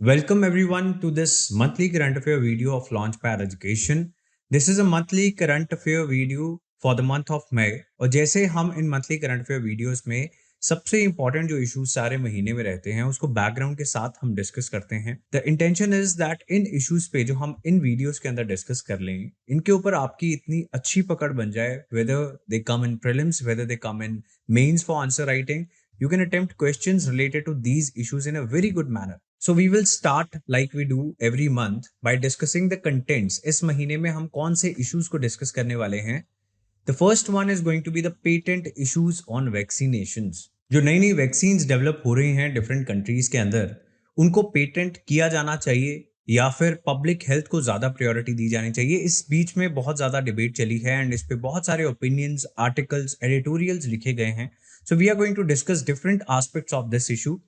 Welcome everyone to this monthly current affair video of Launchpad Education. This is a monthly current affair video for the month of May. और जैसे हम इन monthly current affair videos में सबसे important जो issues सारे महीने में रहते हैं उसको background के साथ हम discuss करते हैं. The intention is that in issues पे जो हम इन videos के अंदर discuss कर लें, इनके ऊपर आपकी इतनी अच्छी पकड़ बन जाए, whether they come in prelims, whether they come in mains for answer writing, you can attempt questions related to these issues in a very good manner. So we will start like we do every month by discussing the contents. इस महीने में हम कौन से issues को discuss करने वाले हैं? The first one is going to be the patent issues on vaccinations. जो नई नई वैक्सीन्स डेवलप हो रही हैं डिफरेंट कंट्रीज के अंदर, उनको पेटेंट किया जाना चाहिए या फिर पब्लिक हेल्थ को ज्यादा प्रायोरिटी दी जानी चाहिए. इस बीच में बहुत ज्यादा डिबेट चली है एंड इस पे बहुत सारे ओपिनियंस, आर्टिकल्स, एडिटोरियल्स लिखे गए हैं. So we are going to discuss different aspects of this issue.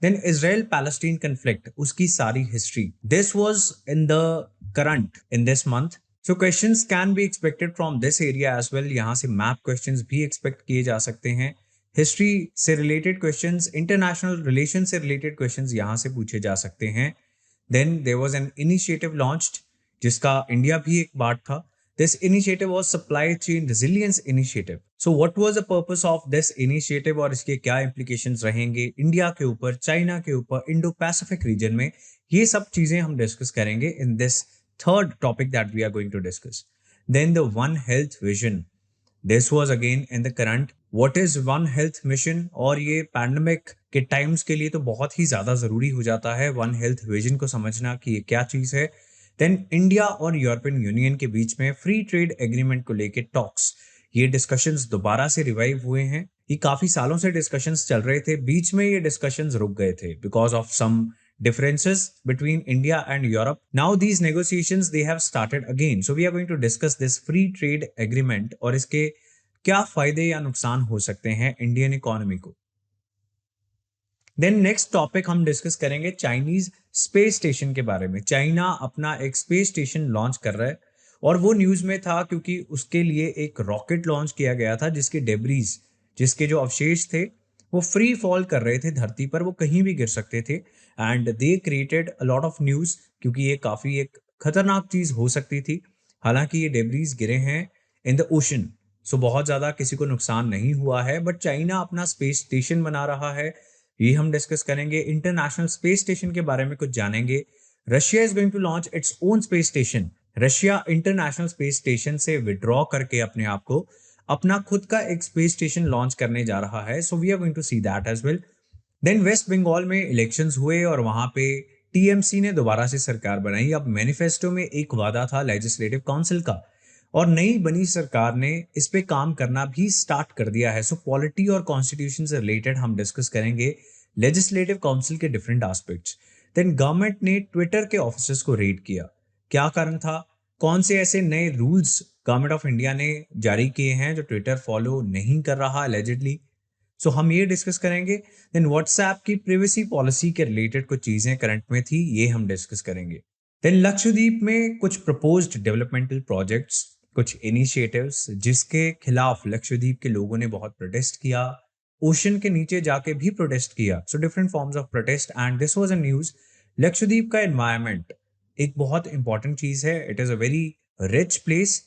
Then Israel-Palestine conflict, उसकी सारी history. This was in the current in this month. So questions can be expected from this area as well. यहाँ से map questions भी expect किए जा सकते हैं. History से related questions, international relations से related questions यहाँ से पूछे जा सकते हैं. Then there was an initiative launched जिसका इंडिया भी एक पार्ट था. This initiative was Supply Chain Resilience Initiative. So what was the purpose of this initiative और इसके क्या implications रहेंगे इंडिया के ऊपर, चाइना के ऊपर, इंडो पैसिफिक रीजन में, ये सब चीजें हम डिस्कस करेंगे in this third topic that we are going to discuss. Then the One Health Vision. This was again in the current. What is One Health Mission? और ये पैंडमिक के times के लिए तो बहुत ही ज्यादा जरूरी हो जाता है वन हेल्थ विजन को समझना कि ये क्या चीज है. देन इंडिया और यूरोपियन यूनियन के बीच में फ्री ट्रेड एग्रीमेंट को लेके टॉक्स, ये डिस्कशंस दोबारा से रिवाइव हुए हैं. ये काफी सालों से डिस्कशंस चल रहे थे, बीच में ये डिस्कशंस रुक गए थे because of some differences between India and Europe. Now these negotiations they have started again. So we are going to discuss this free trade agreement और इसके क्या फायदे या नुकसान हो सकते हैं इंडियन इकोनॉमी को. देन नेक्स्ट टॉपिक हम डिस्कस करेंगे चाइनीज स्पेस स्टेशन के बारे में. चाइना अपना एक स्पेस स्टेशन लॉन्च कर रहा है और वो न्यूज में था क्योंकि उसके लिए एक रॉकेट लॉन्च किया गया था जिसके डेब्रीज, जिसके जो अवशेष थे वो फ्री फॉल कर रहे थे धरती पर, वो कहीं भी गिर सकते थे and they created a lot of news क्योंकि ये काफी एक खतरनाक चीज हो सकती थी. हालांकि ये डेब्रीज गिरे हैं इन द ओशन, सो बहुत ज्यादा किसी को नुकसान नहीं हुआ है, बट चाइना अपना स्पेस स्टेशन बना रहा है, ये हम डिस्कस करेंगे. इंटरनेशनल स्पेस स्टेशन के बारे में कुछ जानेंगे. Russia is going to launch its own space station. Russia international space station से विड्रॉ करके अपने आप को अपना खुद का एक स्पेस स्टेशन लॉन्च करने जा रहा है. So we are going to see that as well. Then waste Bengal में इलेक्शंस हुए और वहां पे टीएमसी ने दोबारा से सरकार बनाई. अब मैनिफेस्टो में एक वादा था लेजिस्लेटिव काउंसिल का और नई बनी सरकार ने इस पे काम करना भी स्टार्ट कर दिया है. सो पॉलिटी और कॉन्स्टिट्यूशन से रिलेटेड हम डिस्कस करेंगे लेजिस्लेटिव काउंसिल के डिफरेंट एस्पेक्ट्स. देन गवर्नमेंट ने ट्विटर के ऑफिसर्स को रेड किया. क्या कारण था? कौन से ऐसे नए रूल्स गवर्नमेंट ऑफ इंडिया ने जारी किए हैं जो ट्विटर फॉलो नहीं कर रहा एलिजिडली. सो हम ये डिस्कस करेंगे. देन व्हाट्सएप की प्रिवेसी पॉलिसी के रिलेटेड कुछ चीजें करंट में थी, ये हम डिस्कस करेंगे. देन लक्षद्वीप में कुछ प्रपोज्ड डेवलपमेंटल प्रोजेक्ट्स, कुछ इनिशिएटिव्स जिसके खिलाफ लक्षद्वीप के लोगों ने बहुत प्रोटेस्ट किया, ओशन के नीचे जाके भी प्रोटेस्ट किया. So different forms of protest and this was a news. Lakshadweep का एनवायरनमेंट एक बहुत इंपॉर्टेंट चीज है. It is a very rich place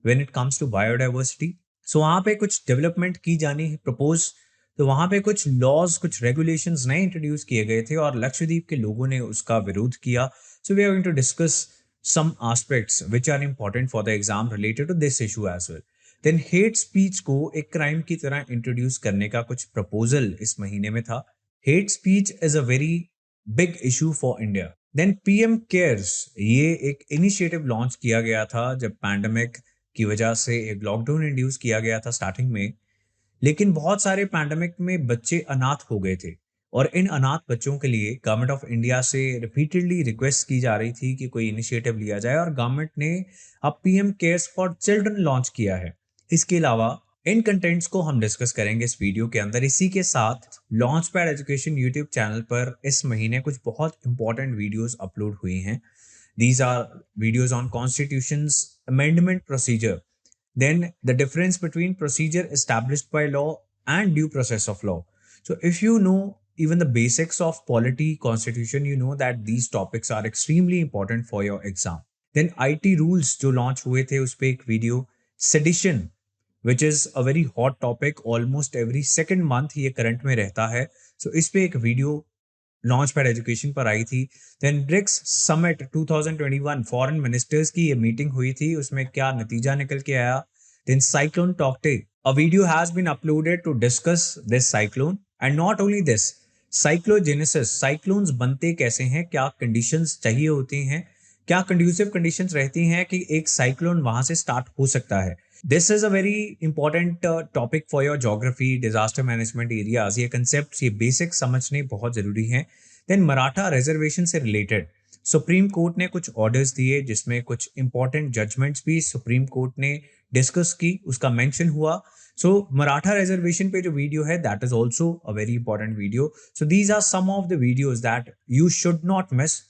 when it comes to biodiversity. So वहां पे कुछ डेवलपमेंट की जानी है प्रपोज, तो वहां पे कुछ लॉज, कुछ रेगुलेशंस नए इंट्रोड्यूस किए गए थे और लक्षद्वीप के लोगों ने उसका विरोध किया. So we are going to discuss some aspects which are important for the exam related to this issue as well. Then hate speech को एक क्राइम की तरह इंट्रोड्यूस करने का कुछ प्रपोजल इस महीने में था. Hate speech is a very big issue for India. Then PM cares, ये एक इनिशिएटिव लॉन्च किया गया था जब पैंडेमिक की वजह से एक लॉकडाउन इंड्यूस किया गया था स्टार्टिंग में, लेकिन बहुत सारे पैंडेमिक में बच्चे अनाथ हो गए थे और इन अनाथ बच्चों के लिए गवर्नमेंट ऑफ इंडिया से रिपीटेडली रिक्वेस्ट की जा रही थी कि कोई इनिशिएटिव लिया जाए और गवर्नमेंट ने अब PM cares for children launch किया है. इसके अलावा इन कंटेंट्स को हम डिस्कस करेंगे इस वीडियो के अंदर. इसी के साथ launch pad education YouTube channel पर इस महीने कुछ बहुत इंपॉर्टेंट वीडियोस अपलोड हुई हैं. These are videos on constitutions amendment procedure, then the difference between procedure established by law and due process of law. So if you know even the basics of polity, constitution, you know that these topics are extremely important for your exam. Then IT rules जो launch हुए थे उस पे एक video, sedition which is a very hot topic, almost every second month ये current में रहता है, so इस पे एक वीडियो लॉन्च पैड एजुकेशन पर आई थी. Then BRICS summit 2021 foreign ministers की ये मीटिंग हुई थी, उसमें क्या नतीजा निकल के आया. Then cyclone Tauktae, a video has been uploaded to discuss this cyclone and not only this, cyclogenesis, cyclones बनते कैसे हैं, क्या कंडीशंस चाहिए होती हैं, क्या कंड्यूसिव कंडीशंस रहती हैं कि एक साइक्लोन वहां से स्टार्ट हो सकता है. This is a very important topic for your geography, disaster management areas. ये कंसेप्ट, ये बेसिक समझने बहुत जरूरी हैं. देन मराठा रिजर्वेशन से रिलेटेड सुप्रीम कोर्ट ने कुछ ऑर्डर्स दिए जिसमें कुछ इंपॉर्टेंट जजमेंट्स भी सुप्रीम कोर्ट ने डिस्कस की, उसका मेंशन हुआ. सो मराठा रिजर्वेशन पे जो वीडियो है that is also a very important video. So these are some of the videos that you should not miss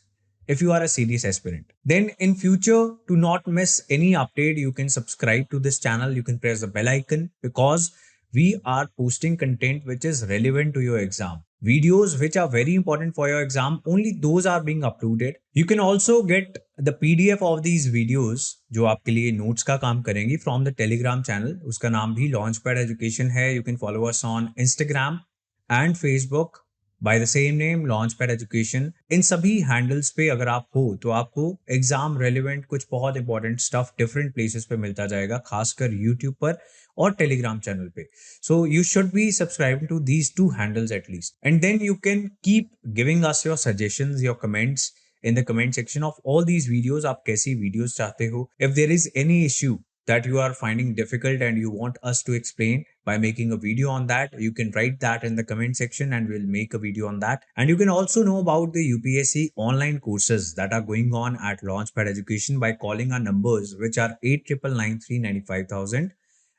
if you are a serious aspirant. Then in future, to not miss any update, you can subscribe to this channel, you can press the bell icon, because we are posting content which is relevant to your exam. Videos which are very important for your exam, only those are being uploaded. You can also get the PDF of these videos जो आपके लिए notes का काम करेंगी from the Telegram channel. उसका नाम भी Launchpad Education है. You can follow us on Instagram and Facebook by the same name Launchpad Education. इन सभी हैंडल्स पे अगर आप हो तो आपको एग्जाम रेलिवेंट कुछ बहुत इंपॉर्टेंट स्टफ डिफरेंट प्लेसेस पे मिलता जाएगा, खासकर यूट्यूब पर और टेलीग्राम चैनल पे. So you should be subscribing to these two handles at least, and then you can keep giving us your suggestions, your comments in the comment section of all these videos. आप कैसी videos चाहते हो? If there is any issue that you are finding difficult and you want us to explain by making a video on that, you can write that in the comment section and we'll make a video on that. And you can also know about the UPSC online courses that are going on at Launchpad Education by calling our numbers, which are 8999395000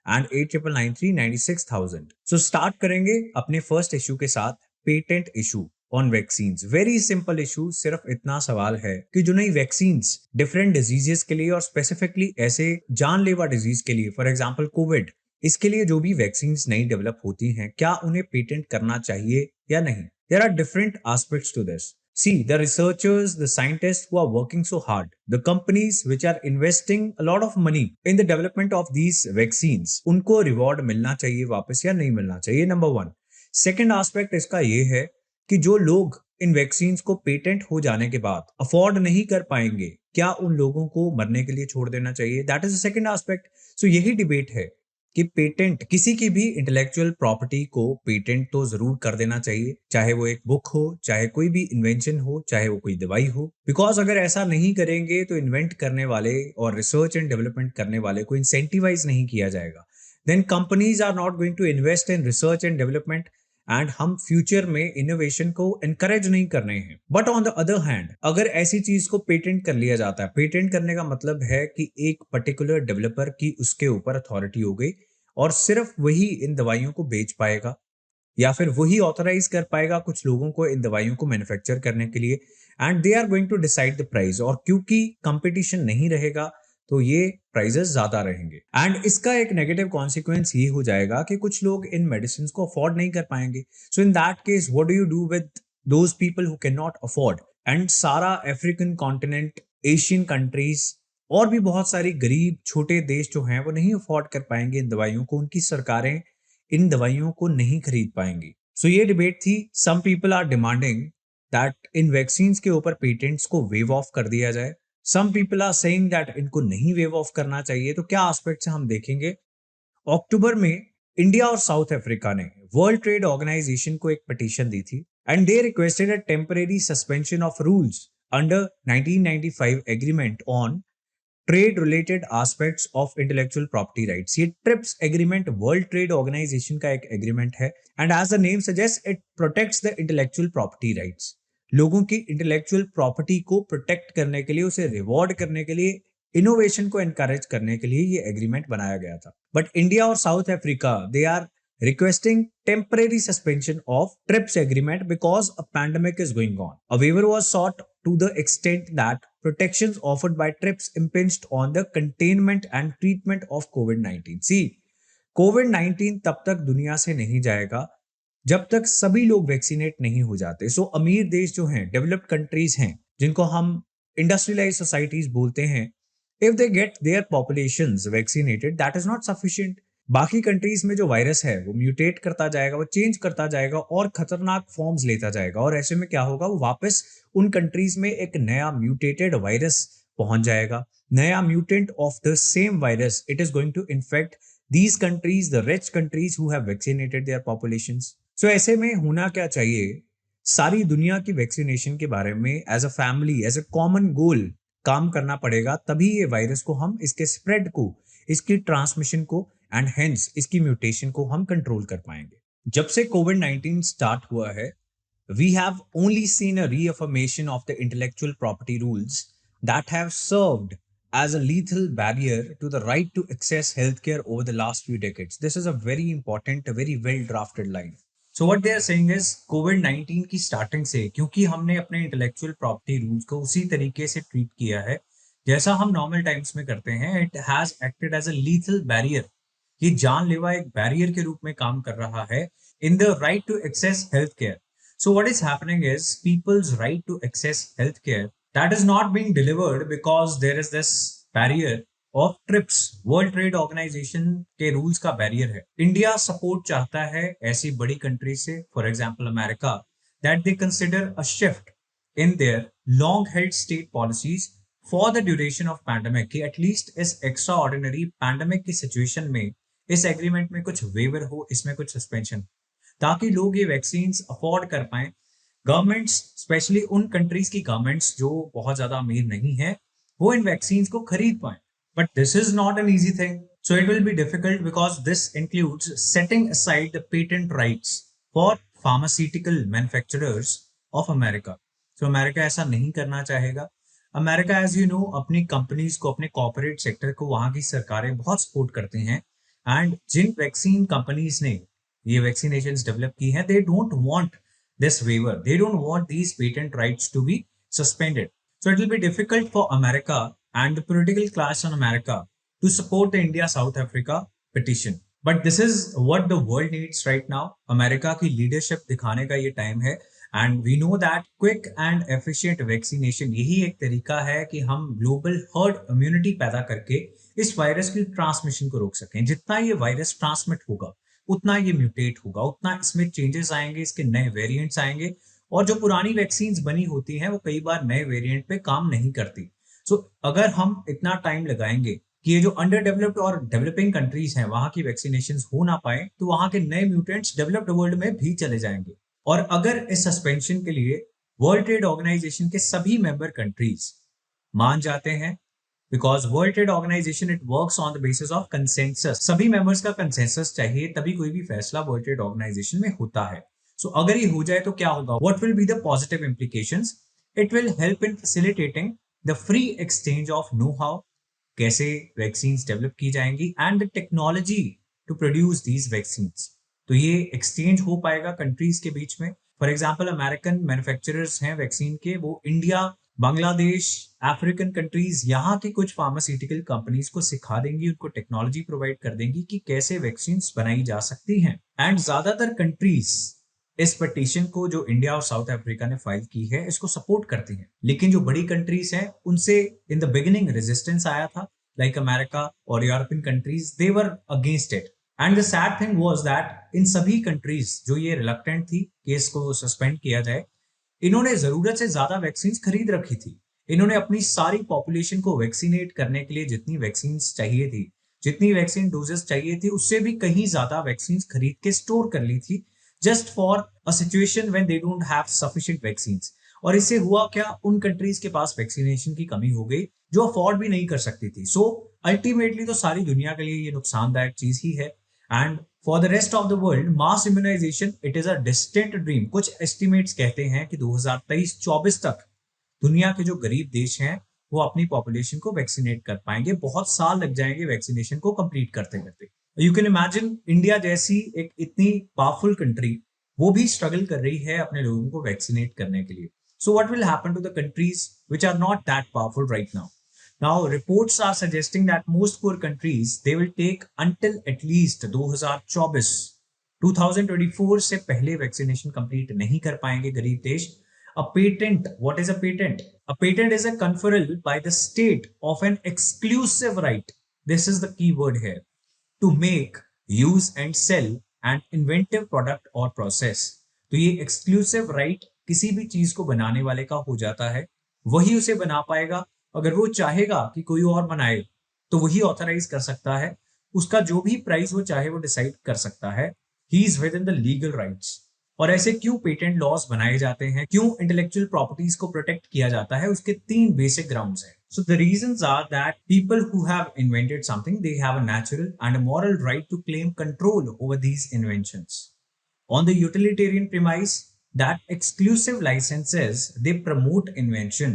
and 8999396000. So start करेंगे अपने first issue के साथ, patent issue on vaccines. Very simple issue. सिर्फ इतना सवाल है कि जो नई वैक्सीन्स डिफरेंट डिजीजेस के लिए और स्पेसिफिकली ऐसे जानलेवा डिजीज के लिए, फॉर एग्जांपल कोविड, इसके लिए जो भी वैक्सीन्स नई डेवलप होती हैं, क्या उन्हें पेटेंट करना चाहिए या नहीं? There are different aspects to this. See, the researchers, the scientists who are working so hard, the companies which are investing a lot of money in the development of these vaccines, उनको reward मिलना चाहिए वापस या नहीं मिलना चाहिए, number one. Second aspect इसका ये है कि जो लोग इन वैक्सीन्स को पेटेंट हो जाने के बाद अफोर्ड नहीं कर पाएंगे, क्या उन लोगों को मरने के लिए छोड़ देना चाहिए? That is the second aspect. So यही डिबेट है कि पेटेंट, किसी की भी इंटेलेक्चुअल प्रॉपर्टी को पेटेंट तो जरूर कर देना चाहिए, चाहे वो एक बुक हो, चाहे कोई भी इन्वेंशन हो, चाहे वो कोई दवाई हो. बिकॉज अगर ऐसा नहीं करेंगे तो इन्वेंट करने वाले और रिसर्च एंड डेवलपमेंट करने वाले को इंसेंटिवाइज नहीं किया जाएगा. Then companies are not going to invest in research and development and हम फ्यूचर में इनोवेशन को एनकरेज नहीं कर रहे हैं. But on the other hand, अगर ऐसी चीज को पेटेंट कर लिया जाता है, पेटेंट करने का मतलब है कि एक पर्टिकुलर डेवलपर की उसके ऊपर अथॉरिटी हो गई और सिर्फ वही इन दवाइयों को बेच पाएगा या फिर वही ऑथराइज कर पाएगा कुछ लोगों को इन दवाइयों को मैन्युफैक्चर करने के लिए, and they are going to decide the price. और क्योंकि कंपटीशन नहीं रहेगा तो ये प्राइजेस ज्यादा रहेंगे, एंड इसका एक नेगेटिव कॉन्सिक्वेंस ये हो जाएगा कि कुछ लोग इन मेडिसिन को अफोर्ड नहीं कर पाएंगे. So in that case what do you do with those people who can not afford? And सारा अफ्रीकन कॉन्टिनेंट, एशियन कंट्रीज और भी बहुत सारी गरीब छोटे देश जो हैं वो नहीं अफोर्ड कर पाएंगे इन दवाइयों को, उनकी सरकारें इन दवाइयों को नहीं खरीद पाएंगी. सो ये डिबेट थी. Some people are demanding that इन वैक्सीन के ऊपर पेटेंट्स को वेव ऑफ कर दिया जाए. Some people are saying that इनको नहीं वेव ऑफ करना चाहिए. तो क्या एस्पेक्ट से हम देखेंगे. अक्टूबर में इंडिया और साउथ अफ्रीका ने वर्ल्ड ट्रेड ऑर्गेनाइजेशन को एक पिटीशन दी थी and they requested a temporary suspension of rules under 1995 agreement on trade related aspects of intellectual property rights. ये TRIPS agreement World trade organisation का एक एग्रीमेंट है and as the name suggest it protects the intellectual property rights. लोगों की intellectual property को protect करने के लिए, उसे रिवॉर्ड करने के लिए, इनोवेशन को एनकरेज करने के लिए ये एग्रीमेंट बनाया गया था. बट इंडिया और South Africa, they are requesting temporary suspension of TRIPS agreement because a pandemic is going on. A waiver was sought to the extent that protections offered by TRIPS impinged on the containment and treatment of COVID-19. See, COVID-19 तब तक दुनिया से नहीं जाएगा जब तक सभी लोग वैक्सीनेट नहीं हो जाते। सो अमीर देश जो हैं, डेवलप्ड कंट्रीज हैं, जिनको हम इंडस्ट्रियलाइज सोसाइटीज बोलते हैं, if they get their populations vaccinated, that is not sufficient. बाकी कंट्रीज में जो वायरस है वो म्यूटेट करता जाएगा, वो चेंज करता जाएगा और खतरनाक फॉर्म्स लेता जाएगा, और ऐसे में क्या होगा, वो वापस उन कंट्रीज में एक नया म्यूटेटेड वायरस पहुंच जाएगा। नया mutant of the same virus, it is going to infect these countries, the rich countries who have vaccinated their populations. So ऐसे में होना क्या चाहिए, सारी दुनिया की वैक्सीनेशन के बारे में as a family, as a common goal काम करना पड़ेगा, तभी ये वायरस को हम, इसके स्प्रेड को, इसकी ट्रांसमिशन को एंड हेंस इसकी म्यूटेशन को हम कंट्रोल कर पाएंगे। जब से कोविड-19 स्टार्ट हुआ है, we have only seen a reaffirmation of the intellectual property rules that have served as a lethal barrier to the right to access healthcare over the last few decades. This is a very important, a very well drafted line. So what they are saying is, कोविड-19 की starting से, क्योंकि हमने अपने intellectual property rules को उसी तरीके से treat किया है जैसा हम नॉर्मल टाइम्स में करते हैं, it has acted as a lethal barrier. ये जानलेवा एक बैरियर के रूप में काम कर रहा है in the right to access health care. So what is happening is, people's right to access healthcare, that is not being delivered because there is this barrier of TRIPS, World Trade Organization के rules का barrier है। India support चाहता है ऐसी बड़ी country से, for example America, that they consider a shift in their long held state policies for the duration of pandemic, कि at least इस एक्स्ट्रा ऑर्डिनरी पैंडमिक की सिचुएशन में इस एग्रीमेंट में कुछ वेवर हो, इसमें कुछ सस्पेंशन, ताकि लोग ये वैक्सीन अफोर्ड कर पाए। गवर्नमेंट्स, स्पेशली उन कंट्रीज की गवर्नमेंट्स जो बहुत ज्यादा अमीर नहीं है, वो इन वैक्सीन को खरीद पाए। But this is not an easy thing, so it will be difficult because this includes setting aside the patent rights for pharmaceutical manufacturers of America. So America ऐसा नहीं करना चाहेगा। अमेरिका, एज यू नो, अपनी companies को, अपने corporate sector को, वहां की सरकारें बहुत सपोर्ट करते हैं, एंड जिन वैक्सीन कंपनीज ने ये वैक्सीनेशंस डेवलप की हैं, they don't want this waiver, they don't want these patent rights to be suspended. So it will be difficult for America and the political class in America to support the India South Africa petition. But this is what the world needs right now. America की leadership दिखाने का ये time है, and we know that quick and efficient vaccination यही एक तरीका है कि हम global herd immunity पैदा करके इस वायरस की ट्रांसमिशन को रोक सकें। जितना ये वायरस ट्रांसमिट होगा, उतना ये म्यूटेट होगा, उतना इसमें चेंजेस आएंगे, इसके नए वेरिएंट्स आएंगे, और जो पुरानी वैक्सीन बनी होती हैं वो कई बार नए वेरिएंट पे काम नहीं करती। सो अगर हम इतना टाइम लगाएंगे कि ये जो अंडर डेवलप्ड और डेवलपिंग कंट्रीज हैं वहां की वैक्सीनेशन हो ना पाए, तो वहां के नए म्यूटेंट्स डेवलप्ड वर्ल्ड में भी चले जाएंगे। और अगर इस सस्पेंशन के लिए वर्ल्ड ट्रेड ऑर्गेनाइजेशन के सभी मेंबर कंट्रीज मान जाते हैं, because world trade organisation it works on the basis of consensus, सभी मेंबर्स का कंसेंसस चाहिए, तभी कोई भी फैसला वर्ल्ड ट्रेड ऑर्गेनाइजेशन में होता है। सो अगर ये हो जाए तो क्या होगा, what will be the positive implications? It will help in facilitating the free exchange of know how, कैसे वैक्सीन डेवलप की जाएंगी, and the technology to produce these vaccine. तो ये एक्सचेंज हो पाएगा कंट्रीज के बीच में। फॉर एग्जाम्पल, अमेरिकन मैन्युफैक्चरर्स हैं वैक्सीन के, वो इंडिया, बांग्लादेश, अफ्रीकन कंट्रीज, यहाँ की कुछ फार्मास्यूटिकल कंपनीज को सिखा देंगी, उनको टेक्नोलॉजी प्रोवाइड कर देंगी कि कैसे वैक्सीन बनाई जा सकती हैं। एंड ज्यादातर कंट्रीज इस पिटीशन को जो इंडिया और साउथ अफ्रीका ने फाइल की है, इसको सपोर्ट करती हैं। लेकिन जो बड़ी कंट्रीज हैं, उनसे इन द बिगिनिंग रेजिस्टेंस आया था, लाइक अमेरिका और European countries, they were against it. And the sad thing was that in सभी कंट्रीज जो ये रिलक्टेंट थी कि इसको सस्पेंड किया जाए, इन्होंने जरूरत से ज्यादा वैक्सीन खरीद रखी थी। इन्होंने अपनी सारी पॉपुलेशन को वैक्सीनेट करने के लिए जितनी वैक्सीन चाहिए थी, जितनी वैक्सीन डोजेस चाहिए थी, उससे भी कहीं ज्यादा वैक्सीन खरीद के स्टोर कर ली थी, just for a situation when they don't have sufficient vaccine. और इससे हुआ क्या, उन कंट्रीज के पास वैक्सीनेशन की कमी हो गई जो अफोर्ड भी नहीं कर सकती थी। सो अल्टीमेटली तो सारी दुनिया के लिए ये नुकसानदायक चीज ही है। And for the rest of the world, mass immunization it is a distant dream. कुछ एस्टिमेट्स कहते हैं कि 2023-24 तक दुनिया के जो गरीब देश हैं वो अपनी पॉपुलेशन को वैक्सीनेट कर पाएंगे। बहुत साल लग जाएंगे वैक्सीनेशन को कंप्लीट करते करते। यू कैन इमेजिन, इंडिया जैसी एक इतनी पावरफुल कंट्री, वो भी स्ट्रगल कर रही है अपने लोगों को वैक्सीनेट करने के लिए। So what will happen to the countries which are not that powerful right now? Now, reports are suggesting that most poor countries, they will take until at least 2024 2024 से पहले वैक्सीनेशन कंप्लीट नहीं कर पाएंगे गरीब देश। A patent, what is a patent? A patent is a conferral by the state of an exclusive right, this is the key word here, to make, use and sell an inventive product or process। तो ये exclusive right किसी भी चीज को बनाने वाले का हो जाता है, वही उसे बना पाएगा। अगर वो चाहेगा कि कोई और बनाए तो वही ऑथराइज कर सकता है, उसका जो भी प्राइस वो चाहे वो डिसाइड कर सकता है। He is with in the legal rights. और ऐसे क्यों पेटेंट लॉज बनाए जाते हैं, क्यों इंटेलेक्चुअल प्रॉपर्टीज को प्रोटेक्ट किया जाता है, उसके तीन बेसिक ग्राउंड्स हैं। So the reasons are that people who have invented something, they have a natural and a moral right to claim control over these inventions. On the utilitarian premise that exclusive licenses they promote invention,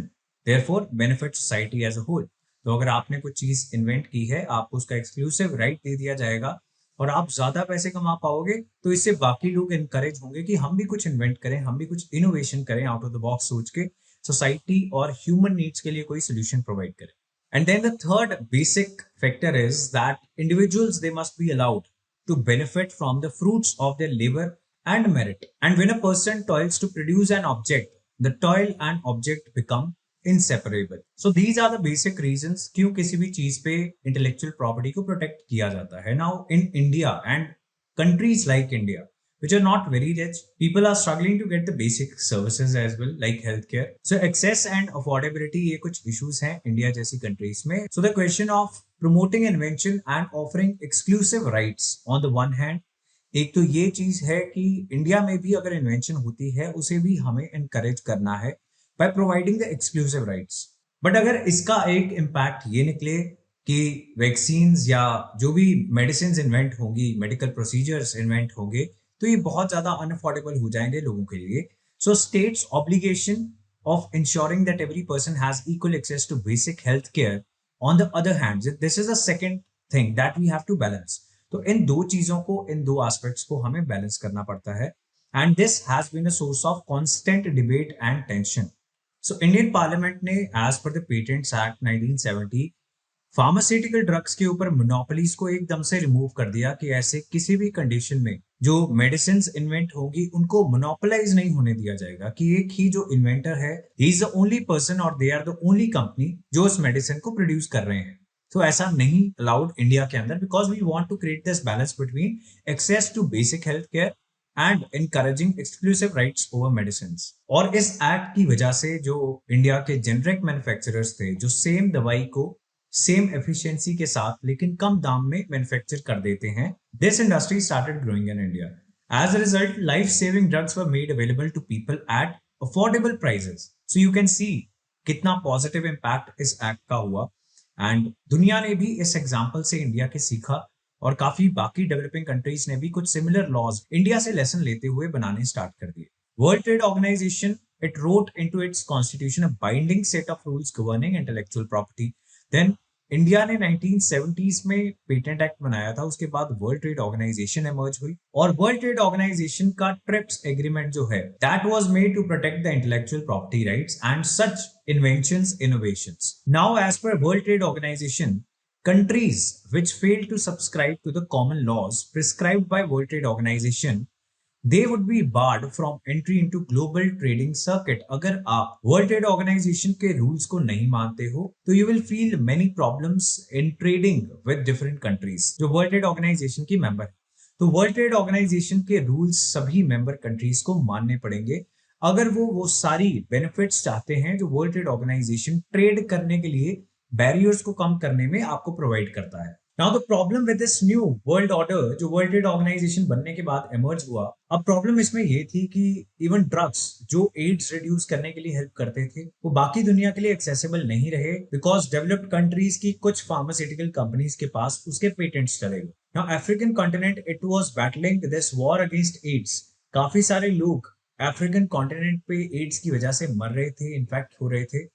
therefore benefit society as a whole। तो अगर आपने कुछ चीज invent की है, आपको उसका exclusive right they दिया जाएगा और आप ज्यादा पैसे कमा पाओगे, तो इससे बाकी लोग इनकरेज होंगे कि हम भी कुछ इन्वेंट करें, हम भी कुछ इनोवेशन करें, आउट ऑफ द बॉक्स सोच के सोसाइटी और ह्यूमन नीड्स के लिए कोई सोल्यूशन प्रोवाइड करें। And then the third basic factor is that individuals they must be allowed to benefit from the fruits of their labor and merit। And when a person toils to produce an object, the toil and object become inseparable। So these are the basic reasons क्यों किसी भी चीज पे intellectual property को protect किया जाता है। Now in India and countries like India which are not very rich, people are struggling to get the basic services as well like healthcare। So access and affordability ये कुछ issues हैं India जैसी countries में। So the question of promoting invention and offering exclusive rights on the one hand, एक तो ये चीज है कि इंडिया में भी अगर इन्वेंशन होती है उसे भी हमें एनकरेज करना है by providing the exclusive rights. But अगर इसका एक इम्पैक्ट ये निकले कि वैक्सीन्स या जो भी मेडिसिन इन्वेंट होंगी, मेडिकल प्रोसीजर्स इन्वेंट होंगे, तो ये बहुत ज्यादा अनअफोर्डेबल हो जाएंगे लोगों के लिए। सो states obligation of ensuring that every person has equal access to basic health care, on the other hand, this is a second thing that we have to balance। तो इन दो चीजों को, इन दो एस्पेक्ट्स को हमें बैलेंस करना पड़ता है। And this has been a source of constant debate and tension. So Indian parliament ने as per the patents act 1970 pharmaceutical drugs के ऊपर मोनोपोलीज को एकदम से रिमूव कर दिया कि ऐसे किसी भी कंडीशन में जो मेडिसिन इन्वेंट होगी उनको मोनोपोलाइज नहीं होने दिया जाएगा, कि एक ही जो इन्वेंटर है he is the only person और they are the only company जो उस मेडिसिन को प्रोड्यूस कर रहे हैं। तो ऐसा नहीं अलाउड इंडिया के अंदर, because we want to create this balance between access to basic health care and encouraging exclusive rights over medicines। और इस एक्ट की वजह से जो इंडिया के जेनरिक मैन्युफैक्चरर्स थे, जो सेम दवाई को सेम एफिशिएंसी के साथ लेकिन कम दाम में मैन्युफैक्चर कर देते हैं, this industry started growing in India. As a result life saving drugs were made available to people at affordable prices. So you can see कितना पॉजिटिव इंपैक्ट इस एक्ट का हुआ। एंड दुनिया ने भी इस एग्जाम्पल से इंडिया के सीखा और काफी बाकी डेवलपिंग कंट्रीज ने भी कुछ सिमिलर लॉज इंडिया से लेसन लेते हुए बनाने स्टार्ट कर दिए। World trade organisation it wrote into its constitution a binding set of rules governing intellectual property. Then India ने 1970s में पेटेंट एक्ट बनाया था, उसके बाद वर्ल्ड ट्रेड ऑर्गेनाइजेशन एमर्ज हुई और वर्ल्ड ट्रेड ऑर्गेनाइजेशन का ट्रिप्स एग्रीमेंट जो है that was made to protect the intellectual property rights and such inventions innovations. Now as per world trade organization, countries which fail to subscribe to the common laws prescribed by World Trade Organization, they would be barred from entry into global trading circuit। अगर आप World Trade Organization के rules को नहीं मानते हो तो you will feel many problems in trading with different countries जो World Trade Organization की member है। तो World Trade Organization के rules सभी member countries को मानने पड़ेंगे अगर वो सारी benefits चाहते हैं जो World Trade Organization ट्रेड करने के लिए बैरियर्स को कम करने में आपको प्रोवाइड करता है। Now the problem with this new world order जो वर्ल्ड ट्रेड ऑर्गेनाइजेशन बनने के बाद इमर्ज हुआ, अब प्रॉब्लम इसमें ये थी कि इवन ड्रग्स जो एड्स रिड्यूस करने के लिए हेल्प करते थे वो बाकी दुनिया के लिए एक्सेसिबल नहीं रहे, बिकॉज डेवलप्ड कंट्रीज की कुछ फार्मास्यूटिकल कंपनीज के पास उसके पेटेंट्स चले गए। Now African continent it was battling this war against AIDS. काफी सारे लोग अफ्रीकन कॉन्टिनेंट पे एड्स की वजह से मर रहे थे, इन्फेक्ट हो रहे थे।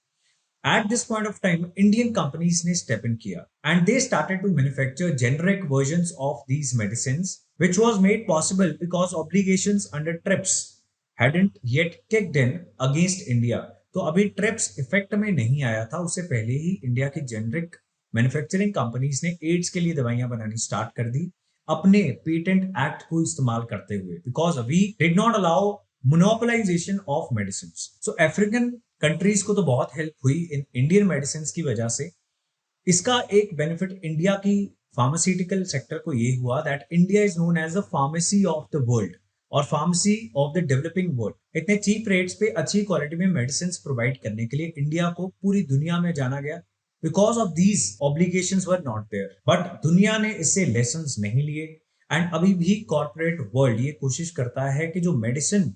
At this point of time, Indian companies ने step in किया and they started to manufacture generic versions of these medicines, which was made possible because obligations under TRIPS hadn't yet kicked in against India। तो अभी TRIPS effect में नहीं आया था, उससे पहले ही इंडिया की जेनरिक मैन्युफैक्चरिंग कंपनीज ने एड्स के लिए दवाइयां बनानी स्टार्ट कर दी अपने पेटेंट एक्ट को इस्तेमाल करते हुए, because we did not allow monopolization of medicine. So African countries को तो बहुत हेल्प हुई इन इंडियन मेडिसिन की वजह से। इसका एक बेनिफिट इंडिया की फार्मास्यूटिकल सेक्टर को ये हुआ that India is known as the pharmacy of the world और pharmacy of the developing world. इतने चीप रेट्स पे अच्छी क्वालिटी में मेडिसिन प्रोवाइड करने के लिए इंडिया को पूरी दुनिया में जाना गया। Because of these obligations were not there, but दुनिया ने इससे लेसन्स नहीं लिए। एंड अभी भी कॉर्पोरेट वर्ल्ड ये कोशिश करता है कि जो मेडिसिन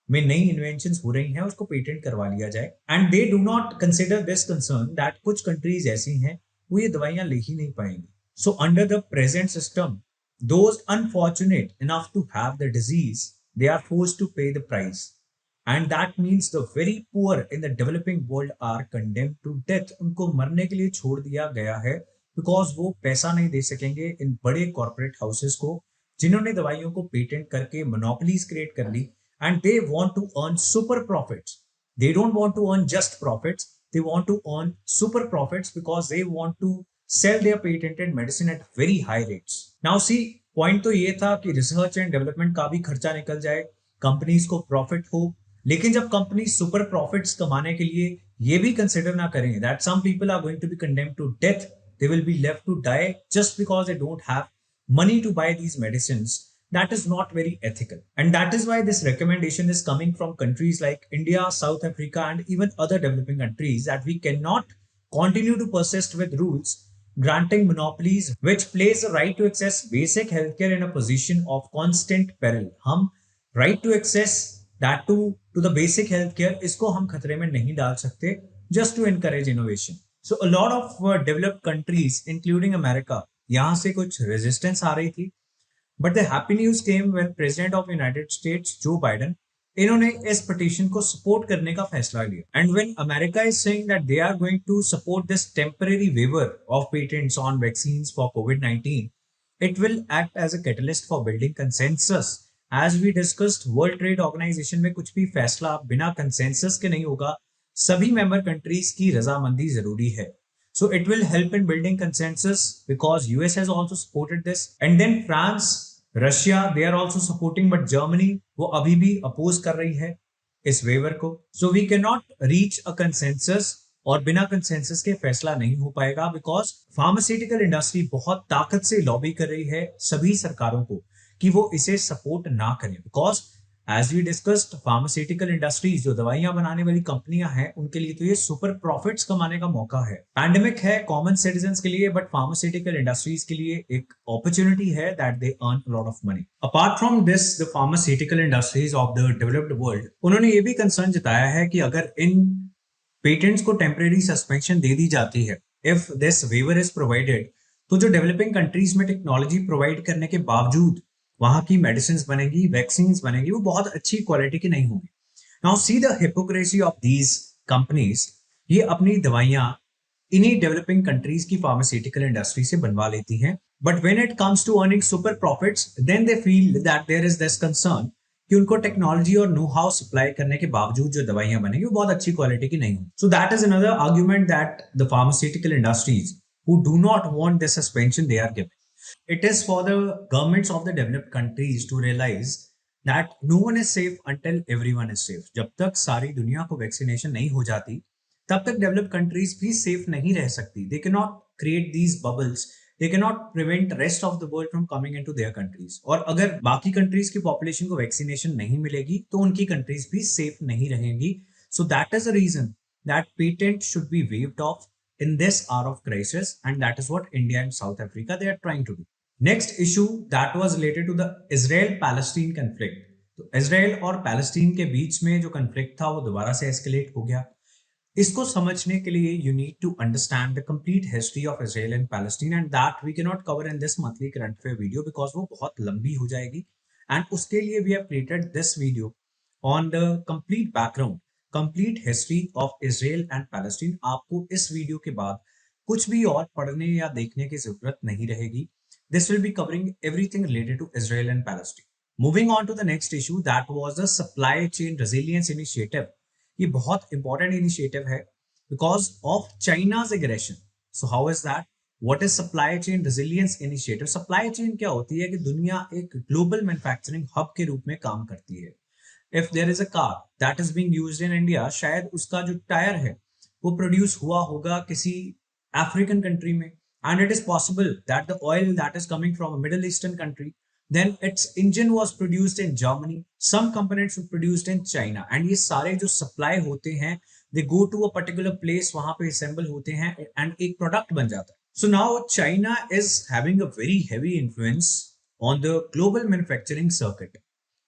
में नई इन्वेंशन हो रही हैं उसको पेटेंट करवा लिया जाए। And they do not consider this concern that कुछ कंट्रीज ऐसी हैं वो ये दवाइयां ले ही नहीं पाएंगी। So under the present system, those unfortunate enough to have the disease, they are forced to pay the price, and that means the very poor in the developing world are condemned to death। उनको मरने के लिए छोड़ दिया गया है because वो पैसा नहीं दे सकेंगे इन बड़े कॉर्पोरेट हाउसेस को जिन्होंने दवाइयों को पेटेंट करके मोनोपोलीज क्रिएट कर ली। And they want to earn super profits. They don't want to earn just profits, they want to earn super profits because they want to sell their patented medicine at very high rates। Now see, point तो ये था कि research and development का भी खर्चा निकल जाए, companies को प्रॉफिट हो। लेकिन जब कंपनी सुपर प्रॉफिट्स कमाने के लिए ये भी कंसिडर ना करें that some people are going to be condemned to death, they will be left to die just because they don't have money to buy these medicines, that is not very ethical। And that is why this recommendation is coming from countries like India, South Africa, and even other developing countries that we cannot continue to persist with rules granting monopolies which place the right to access basic healthcare in a position of constant peril। हम right to access that to the basic healthcare इसको हम खतरे में नहीं डाल सकते just to encourage innovation। So a lot of developed countries including America, यहां से कुछ रेजिस्टेंस आ रही थी, but the happy news came when president of United States Joe Biden, इन्होंने इस पिटीशन को सपोर्ट करने का फैसला लिया। And when America is saying that they are going to support this temporary waiver of patents on vaccines for कोविड-19, it will act as a catalyst for building consensus. As we discussed, world trade organization में कुछ भी फैसला बिना consensus के नहीं होगा, सभी मेंबर कंट्रीज की रजामंदी जरूरी है। So it will help in building consensus because US has also supported this, and then France, Russia, they are also supporting, but Germany वो अभी भी अपोज कर रही है इस वेवर को। So we cannot reach a consensus और बिना कंसेंसस के फैसला नहीं हो पाएगा बिकॉज फार्मास्यूटिकल इंडस्ट्री बहुत ताकत से लॉबी कर रही है सभी सरकारों को कि वो इसे सपोर्ट ना करें। Because as we discussed, pharmaceutical industries जो दवाइयां बनाने वाली कंपनियां हैं उनके लिए तो ये सुपर प्रॉफिट्स कमाने का मौका है। पैंडेमिक है कॉमन सिटीजंस के लिए, बट फार्मास्यूटिकल इंडस्ट्रीज के लिए एक अपॉर्चुनिटी है that they earn a lot of money. Apart from this, the pharmaceutical industries of the developed world, उन्होंने ये भी कंसर्न जताया है कि अगर इन पेटेंट्स को टेम्परेरी सस्पेंशन दे दी जाती है, if this waiver is provided, तो जो डेवलपिंग कंट्रीज में टेक्नोलॉजी प्रोवाइड करने के बावजूद वहां की मेडिसिन बनेगी, वैक्सीन बनेगी, वो बहुत अच्छी क्वालिटी की नहीं होगी। Now see the hypocrisy of these companies. ये अपनी दवाइयां इन्हीं डेवलपिंग कंट्रीज की फार्मास्यूटिकल इंडस्ट्री से बनवा लेती हैं, but when it comes to earning super profits, then they feel that there is this concern कि उनको टेक्नोलॉजी और नो हाउ सप्लाई करने के बावजूद जो दवाइयां बनेगी वो बहुत अच्छी क्वालिटी की नहीं होगी। So that is another argument that the pharmaceutical industries who do not want this suspension they are giving. It is for the governments of the developed countries to realize that no one is safe until everyone is safe। जब तक सारी दुनिया को vaccination नहीं हो जाती तब तक डेवलप्ड कंट्रीज भी सेफ नहीं रह सकती। They cannot create these bubbles, they cannot prevent rest of the world from coming into their countries। और अगर बाकी कंट्रीज की पॉपुलेशन को वैक्सीनेशन नहीं मिलेगी तो उनकी कंट्रीज भी सेफ नहीं रहेंगी। So that is the reason that patent should be waived off in this hour of crisis, and that is what India and South Africa they are trying to do। Next issue that was related to the Israel-Palestine conflict। तो Israel और Palestine के बीच में जो conflict था वो दोबारा से escalate हो गया। इसको समझने के लिए you need to understand the complete history of Israel and Palestine, and that we cannot cover in this monthly current affair video because वो बहुत लंबी हो जाएगी। And उसके लिए we have created this video on the complete background, complete history of Israel and Palestine. आपको इस video के बाद कुछ भी और पढ़ने या देखने की जरूरत नहीं रहेगी। This will be covering everything related to Israel and Palestine. Moving on to the next issue, that was the supply chain resilience initiative. ये बहुत इंपॉर्टेंट इनिशिएटिव है because of China's aggression. So how is that? What is supply chain resilience initiative? Supply chain क्या होती है कि दुनिया एक global manufacturing hub के रूप में काम करती है। If there is a car that is being used in India, शायद उसका जो टायर है वो प्रोड्यूस हुआ होगा किसी अफ्रीकन कंट्री में, and it is possible that the oil that is coming from a middle eastern country, then its engine was produced in Germany, some components were produced in China, and ये सारे जो supply होते हैं they go to a particular place, वहां पे assemble होते हैं and एक product बन जाता है। So now China is having a very heavy influence on the global manufacturing circuit।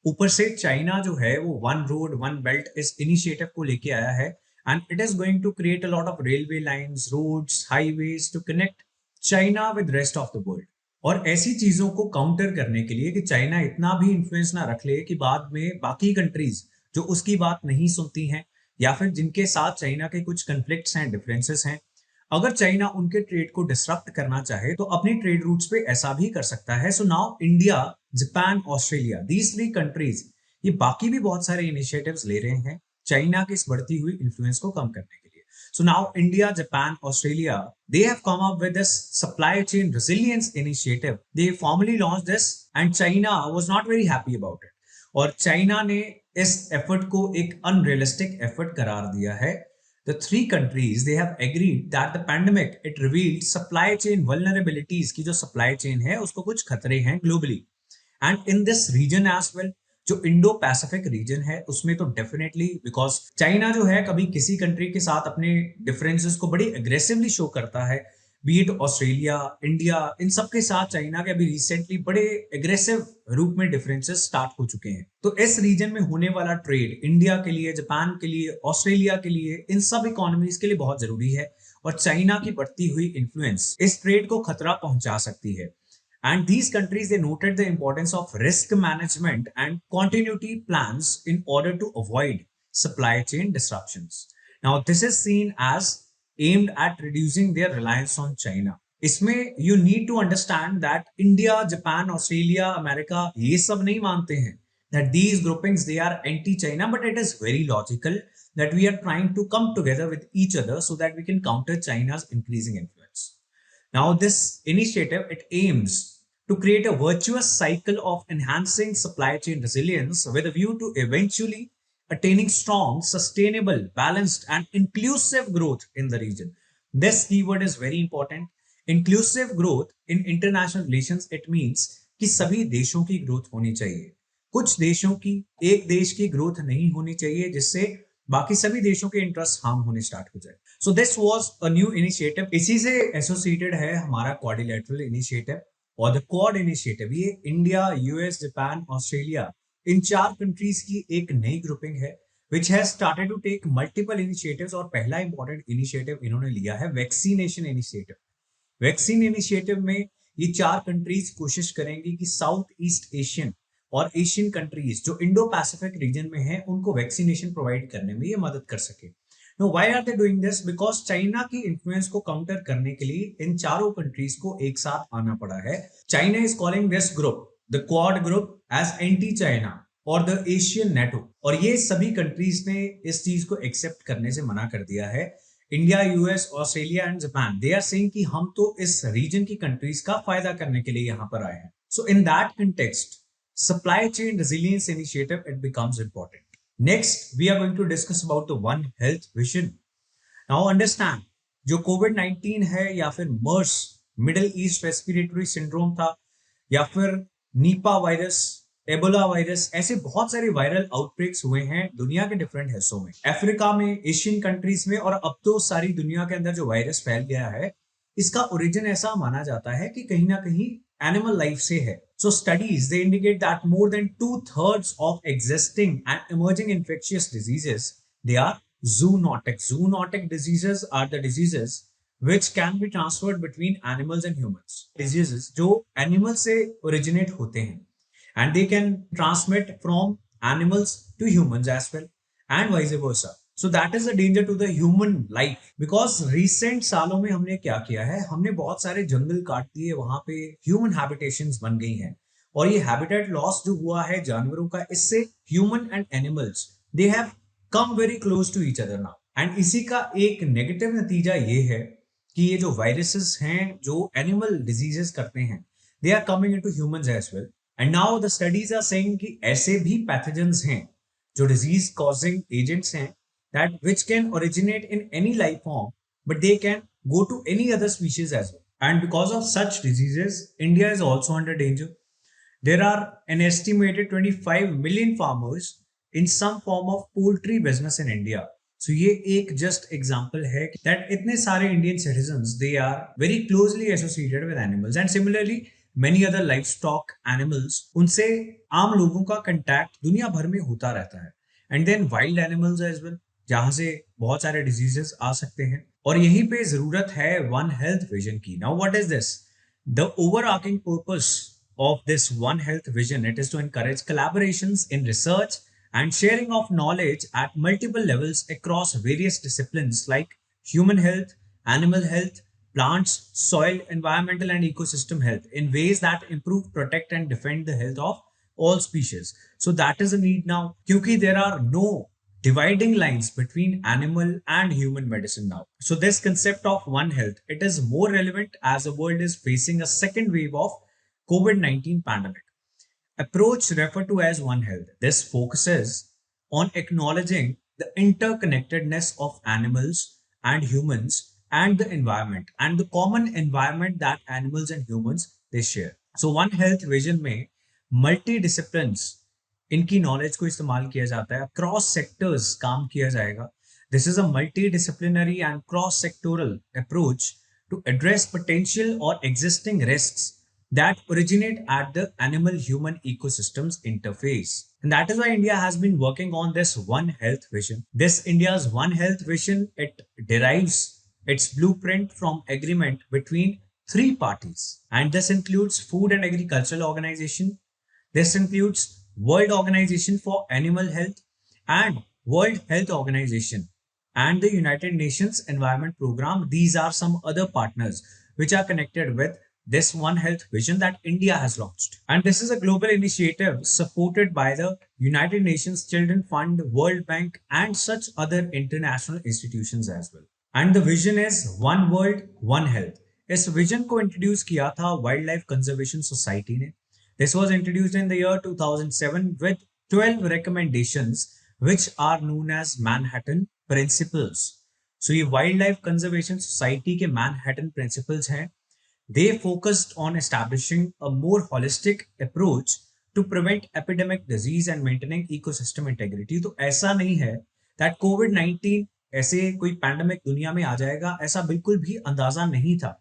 ऊपर से चाइना जो है वो वन रोड वन बेल्ट इस इनिशिएटिव को लेके आया है, and it is going to create a lot of railway lines, roads, highways to connect China with rest of the world. और ऐसी चीजों को काउंटर करने के लिए कि चाइना इतना भी इन्फ्लुएंस ना रख ले कि बाद में बाकी कंट्रीज जो उसकी बात नहीं सुनती हैं या फिर जिनके साथ चाइना के कुछ कंफ्लिक्ट्स हैं, डिफरेंसेस हैं, अगर चाइना उनके ट्रेड को डिसरप्ट करना चाहे तो अपनी ट्रेड रूट्स पे ऐसा भी कर सकता है। सो now India, Japan, Australia, these three countries ये बाकी भी बहुत सारे इनिशिएटिव्स ले रहे हैं चाइना की इस बढ़ती हुई इन्फ्लुएंस को कम करने के लिए। सो now India, Japan, Australia, they have come up with this supply chain resilience initiative. They formally launched this and China was not very happy about it. और चाइना ने इस एफर्ट को एक अनरियलिस्टिक एफर्ट करार दिया है। The three countries they have agreed that the pandemic it revealed supply chain vulnerabilities की जो supply chain है उसको कुछ खतरे हैं globally and in this region as well। जो इंडो पैसिफिक रीजन है उसमें तो डेफिनेटली, बिकॉज चाइना जो है कभी किसी कंट्री के साथ अपने डिफरेंसेस को बड़ी एग्रेसिवली शो करता है, बी इट ऑस्ट्रेलिया, इंडिया, इन सब के साथ चाइना के अभी रिसेंटली बड़े एग्रेसिव रूप में डिफरेंसेस स्टार्ट हो चुके हैं। तो इस रीजन में होने वाला ट्रेड इंडिया के लिए, जापान के लिए, ऑस्ट्रेलिया के लिए, इन सब इकोनॉमीज के लिए बहुत जरूरी है, और चाइना की बढ़ती हुई इन्फ्लुएंस इस ट्रेड को खतरा पहुंचा सकती है। And these countries, they noted the importance of risk management and continuity plans in order to avoid supply chain disruptions. Now, this is seen as aimed at reducing their reliance on China. इसमें you need to understand that India, Japan, Australia, America ये सब नहीं मानते हैं that these groupings they are anti-China, but it is very logical that we are trying to come together with each other so that we can counter China's increasing influence. Now, this initiative, it aims to create a virtuous cycle of enhancing supply chain resilience with a view to eventually attaining strong, sustainable, balanced, and inclusive growth in the region. This keyword is very important. Inclusive growth in international relations, it means कि सभी देशों की growth होनी चाहिए, कुछ देशों की, एक देश की ग्रोथ नहीं होनी चाहिए जिससे बाकी सभी देशों के इंटरेस्ट हार्म होने स्टार्ट हो जाए। So this was a new initiative. इसी से एसोसिएटेड है हमारा क्वाड्रिलेटरल इनिशिएटिव और द क्वाड इनिशिएटिव। ये इंडिया, यूएस, जापान, ऑस्ट्रेलिया, इन चार कंट्रीज की एक नई ग्रुपिंग है which has started to take multiple initiatives. और पहला इंपॉर्टेंट इनिशिएटिव इन्होंने लिया है वैक्सीनेशन इनिशिएटिव। वैक्सीन इनिशिएटिव में ये चार कंट्रीज कोशिश करेंगी कि साउथ ईस्ट एशियन और एशियन कंट्रीज जो इंडो पैसिफिक रीजन में है उनको वैक्सीनेशन प्रोवाइड करने में ये मदद कर सके। No why are they doing this? Because China की इन्फ्लुएंस को काउंटर करने के लिए इन चारों कंट्रीज को एक साथ आना पड़ा है। China is calling this group, the quad group, as anti China और द एशियन नेटो। और ये सभी कंट्रीज ने इस चीज को एक्सेप्ट करने से मना कर दिया है। India, US, Australia and Japan, they are saying कि हम तो इस रीजन की कंट्रीज का फायदा करने के लिए यहां पर आए हैं। So in that context supply chain resilience initiative, it becomes important. Next, we are going to discuss about the One Health Vision. Now understand, जो COVID-19 है या फिर मर्स, मिडिल ईस्ट रेस्पिरेटरी सिंड्रोम था, या फिर नीपा वायरस, एबोला वायरस, ऐसे बहुत सारे वायरल आउटब्रेक्स हुए हैं दुनिया के डिफरेंट हिस्सों में, अफ्रीका में, एशियन कंट्रीज में, और अब तो सारी दुनिया के अंदर जो वायरस फैल गया है इसका ओरिजिन ऐसा माना जाता है कि कहीं ना कहीं एनिमल लाइफ से है। So studies, they indicate that more than 2/3 of existing and emerging infectious diseases, they are zoonotic. Zoonotic diseases are the diseases which can be transferred between animals and humans. Diseases जो animal से originate होते हैं and they can transmit from animals to humans as well and vice versa. So that is a danger to the human life because recent सालों में हमने क्या किया है, हमने बहुत सारे जंगल काट दिए, वहां पे ह्यूमन हैबिटेशंस बन गई हैं और ये हैबिटेट लॉस जो हुआ है जानवरों का, इससे human and animals they have come very close to each other now. And इसी का एक नेगेटिव नतीजा ये है कि ये जो वायरसेस हैं जो एनिमल डिजीजेस करते हैं, they are coming into humans as well. And now the studies are saying कि ऐसे भी पैथोजेंस हैं जो डिजीज कॉजिंग एजेंट्स हैं that which can originate in any life form, but they can go to any other species as well. And because of such diseases, India is also under danger. There are an estimated 25 million farmers in some form of poultry business in India. So ये एक just example है that इतने सारे Indian citizens they are very closely associated with animals, and similarly many other livestock animals, उनसे आम लोगों का contact दुनिया भर में होता रहता है. And then wild animals as well, जहाँ से बहुत सारे diseases आ सकते हैं. और यहीं पे जरूरत है वन हेल्थ विजन की. Now what is this? The overarching purpose of this One Health vision, it is to encourage collaborations in research and sharing of knowledge at multiple levels across various disciplines like human health, animal health, plants, soil, environmental and ecosystem health in ways that improve, protect and defend the health of all species. So that is a need now, क्योंकि there are no dividing lines between animal and human medicine now. So this concept of One Health, it is more relevant as the world is facing a second wave of COVID-19 pandemic. Approach referred to as One Health. This focuses on acknowledging the interconnectedness of animals and humans and the environment and the common environment that animals and humans they share. So One Health vision में multidisciplines इनकी knowledge को इस्तेमाल किया जाता है, cross sectors काम किया जाएगा. This is a multi disciplinary and cross sectoral approach to address potential और existing risks that originate at the animal human ecosystems interface. And that is why India has been working on this One Health vision. This India's One Health vision, it derives its blueprint from agreement between three parties. And this includes Food and Agricultural Organization. This includes World Organization for Animal Health and World Health Organization and the United Nations Environment Program. These are some other partners which are connected with this One Health vision that India has launched. And this is a global initiative supported by the United Nations Children Fund, World Bank, and such other international institutions as well. And the vision is One World, One Health. इस vision को introduce किया था wild life conservation society ने. This was introduced in the year 2007 with 12 recommendations which are known as Manhattan Principles. So ये wild life conservation society के Manhattan principles हैं. They focused on establishing a more holistic approach to prevent epidemic disease and maintaining ecosystem integrity. तो ऐसा नहीं है that COVID-19 ऐसे कोई pandemic दुनिया में आ जाएगा, ऐसा बिल्कुल भी अंदाजा नहीं था.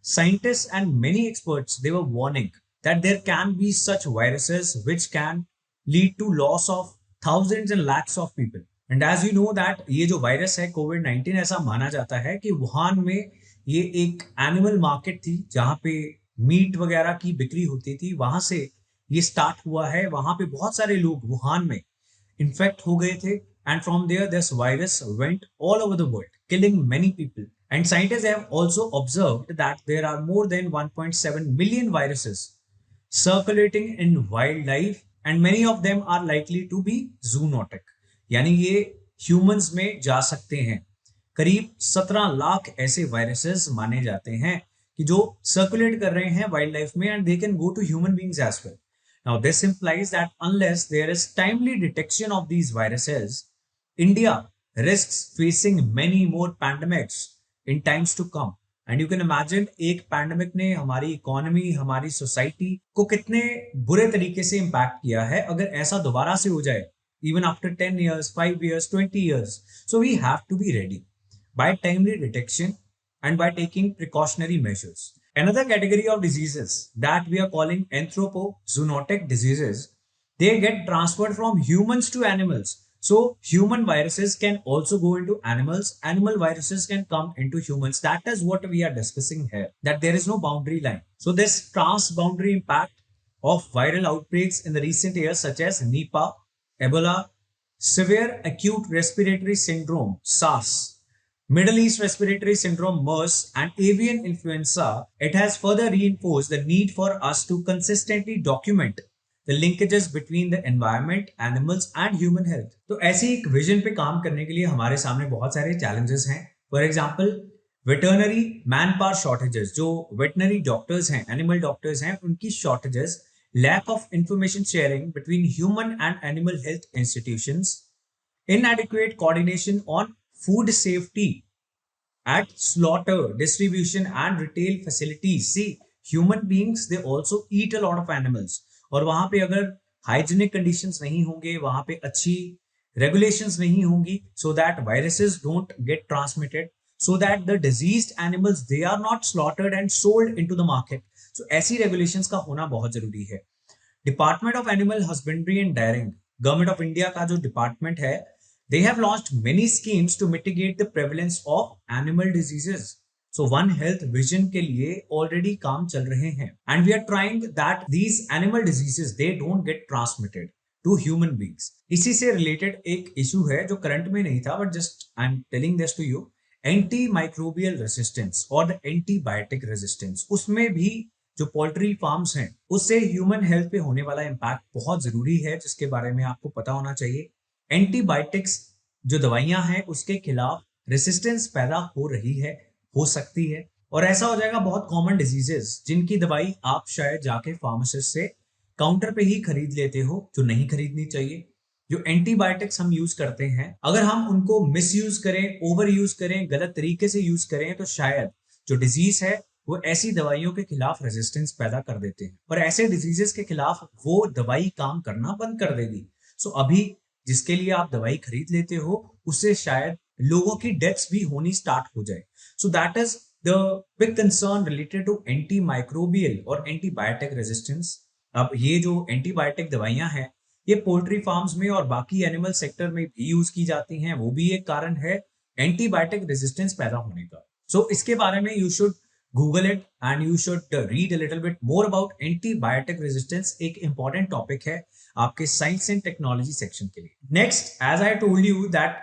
Scientists and many experts they were warning that there can be such viruses which can lead to loss of thousands and lakhs of people. And as you know that ये जो वायरस है COVID-19, ऐसा माना जाता है कि Wuhan में ये एक एनिमल मार्केट थी जहां पे मीट वगैरह की बिक्री होती थी, वहां से ये स्टार्ट हुआ है. वहां पे बहुत सारे लोग वुहान में इन्फेक्ट हो गए थे and from there this virus went all over the world killing many people. And scientist have also observed that there are more than 1.7 million viruses circulating in wild life and many of them are likely to be zoonotic, यानी ये humans में जा सकते हैं. करीब 17 लाख ऐसे viruses माने जाते हैं कि जो सर्कुलेट कर रहे हैं वाइल्ड लाइफ में and they can go to human beings as well. Now this implies that unless there is timely detection of these viruses, India risks facing many more pandemics in times to come. And you can imagine एक pandemic ने हमारी economy, हमारी society को कितने बुरे तरीके से impact किया है. अगर ऐसा दोबारा से हो जाए even after 10 years, 5 years, 20 years, so we have to be ready by timely detection and by taking precautionary measures. Another category of diseases that we are calling anthropozoonotic diseases, they get transferred from humans to animals. So human viruses can also go into animals, animal viruses can come into humans. That is what we are discussing here, that there is no boundary line. So this transboundary impact of viral outbreaks in the recent years such as Nipah, Ebola, severe acute respiratory syndrome SARS, Middle East respiratory syndrome MERS, and avian influenza, it has further reinforced the need for us to consistently document the linkages between the environment, animals and human health. तो ऐसी एक vision पे काम करने के लिए हमारे सामने बहुत सारे challenges हैं. For example, veterinary man power shortages, जो वेटनरी डॉक्टर्स हैं, एनिमल डॉक्टर्स हैं, उनकी shortages, lack of information sharing between human and animal health institutions, inadequate coordination on food safety at slaughter, distribution and retail facilities. See, human beings they also eat a lot of animals, और वहां पे अगर hygienic conditions नहीं होंगे, वहां पे अच्छी regulations नहीं होंगी, so that viruses don't get transmitted, so that the diseased animals they are not slaughtered and sold into the market. So ऐसी regulations का होना बहुत जरूरी है. Department of animal husbandry and daring, government of India का जो department है, they have launched many schemes to mitigate the prevalence of animal diseases. So One Health Vision के लिए already काम चल रहे हैं, and we are trying that these animal diseases they don't get transmitted to human beings. इसी से related एक issue है जो करंट में नहीं था, but just I'm telling this to you, antimicrobial resistance और the antibiotic resistance, उसमें भी जो पोल्ट्री फार्म्स हैं उससे ह्यूमन हेल्थ पे होने वाला इम्पैक्ट बहुत जरूरी है, जिसके बारे में आपको पता होना चाहिए. एंटीबायोटिक्स जो दवाइयां हैं उसके खिलाफ रेसिस्टेंस पैदा हो रही है, हो सकती है, और ऐसा हो जाएगा बहुत कॉमन डिजीजेस जिनकी दवाई आप शायद जाके फार्मासिस्ट से काउंटर पे ही खरीद लेते हो, जो नहीं खरीदनी चाहिए. जो एंटीबायोटिक्स हम यूज करते हैं, अगर हम उनको मिस यूज करें, ओवर यूज करें, गलत तरीके से यूज करें, तो शायद जो डिजीज है वो ऐसी दवाइयों के खिलाफ रेजिस्टेंस पैदा कर देते हैं, और ऐसे डिजीजेस के खिलाफ वो दवाई काम करना बंद कर देगी. सो अभी जिसके लिए आप दवाई खरीद लेते हो उससे शायद लोगों की डेथ्स भी होनी स्टार्ट हो जाए. So that is the big concern related to anti microbial और एंटीबायोटिक रेजिस्टेंस. अब ये जो एंटीबायोटिक दवाइयां हैं ये पोल्ट्री फार्म्स में और बाकी एनिमल सेक्टर में भी यूज की जाती हैं, वो भी एक कारण है एंटीबायोटिक रेजिस्टेंस पैदा होने का. सो इसके बारे में you should Google it and you should read a little bit more about antibiotic resistance. एक important topic है आपके science and technology section के लिए. Next, as I told you that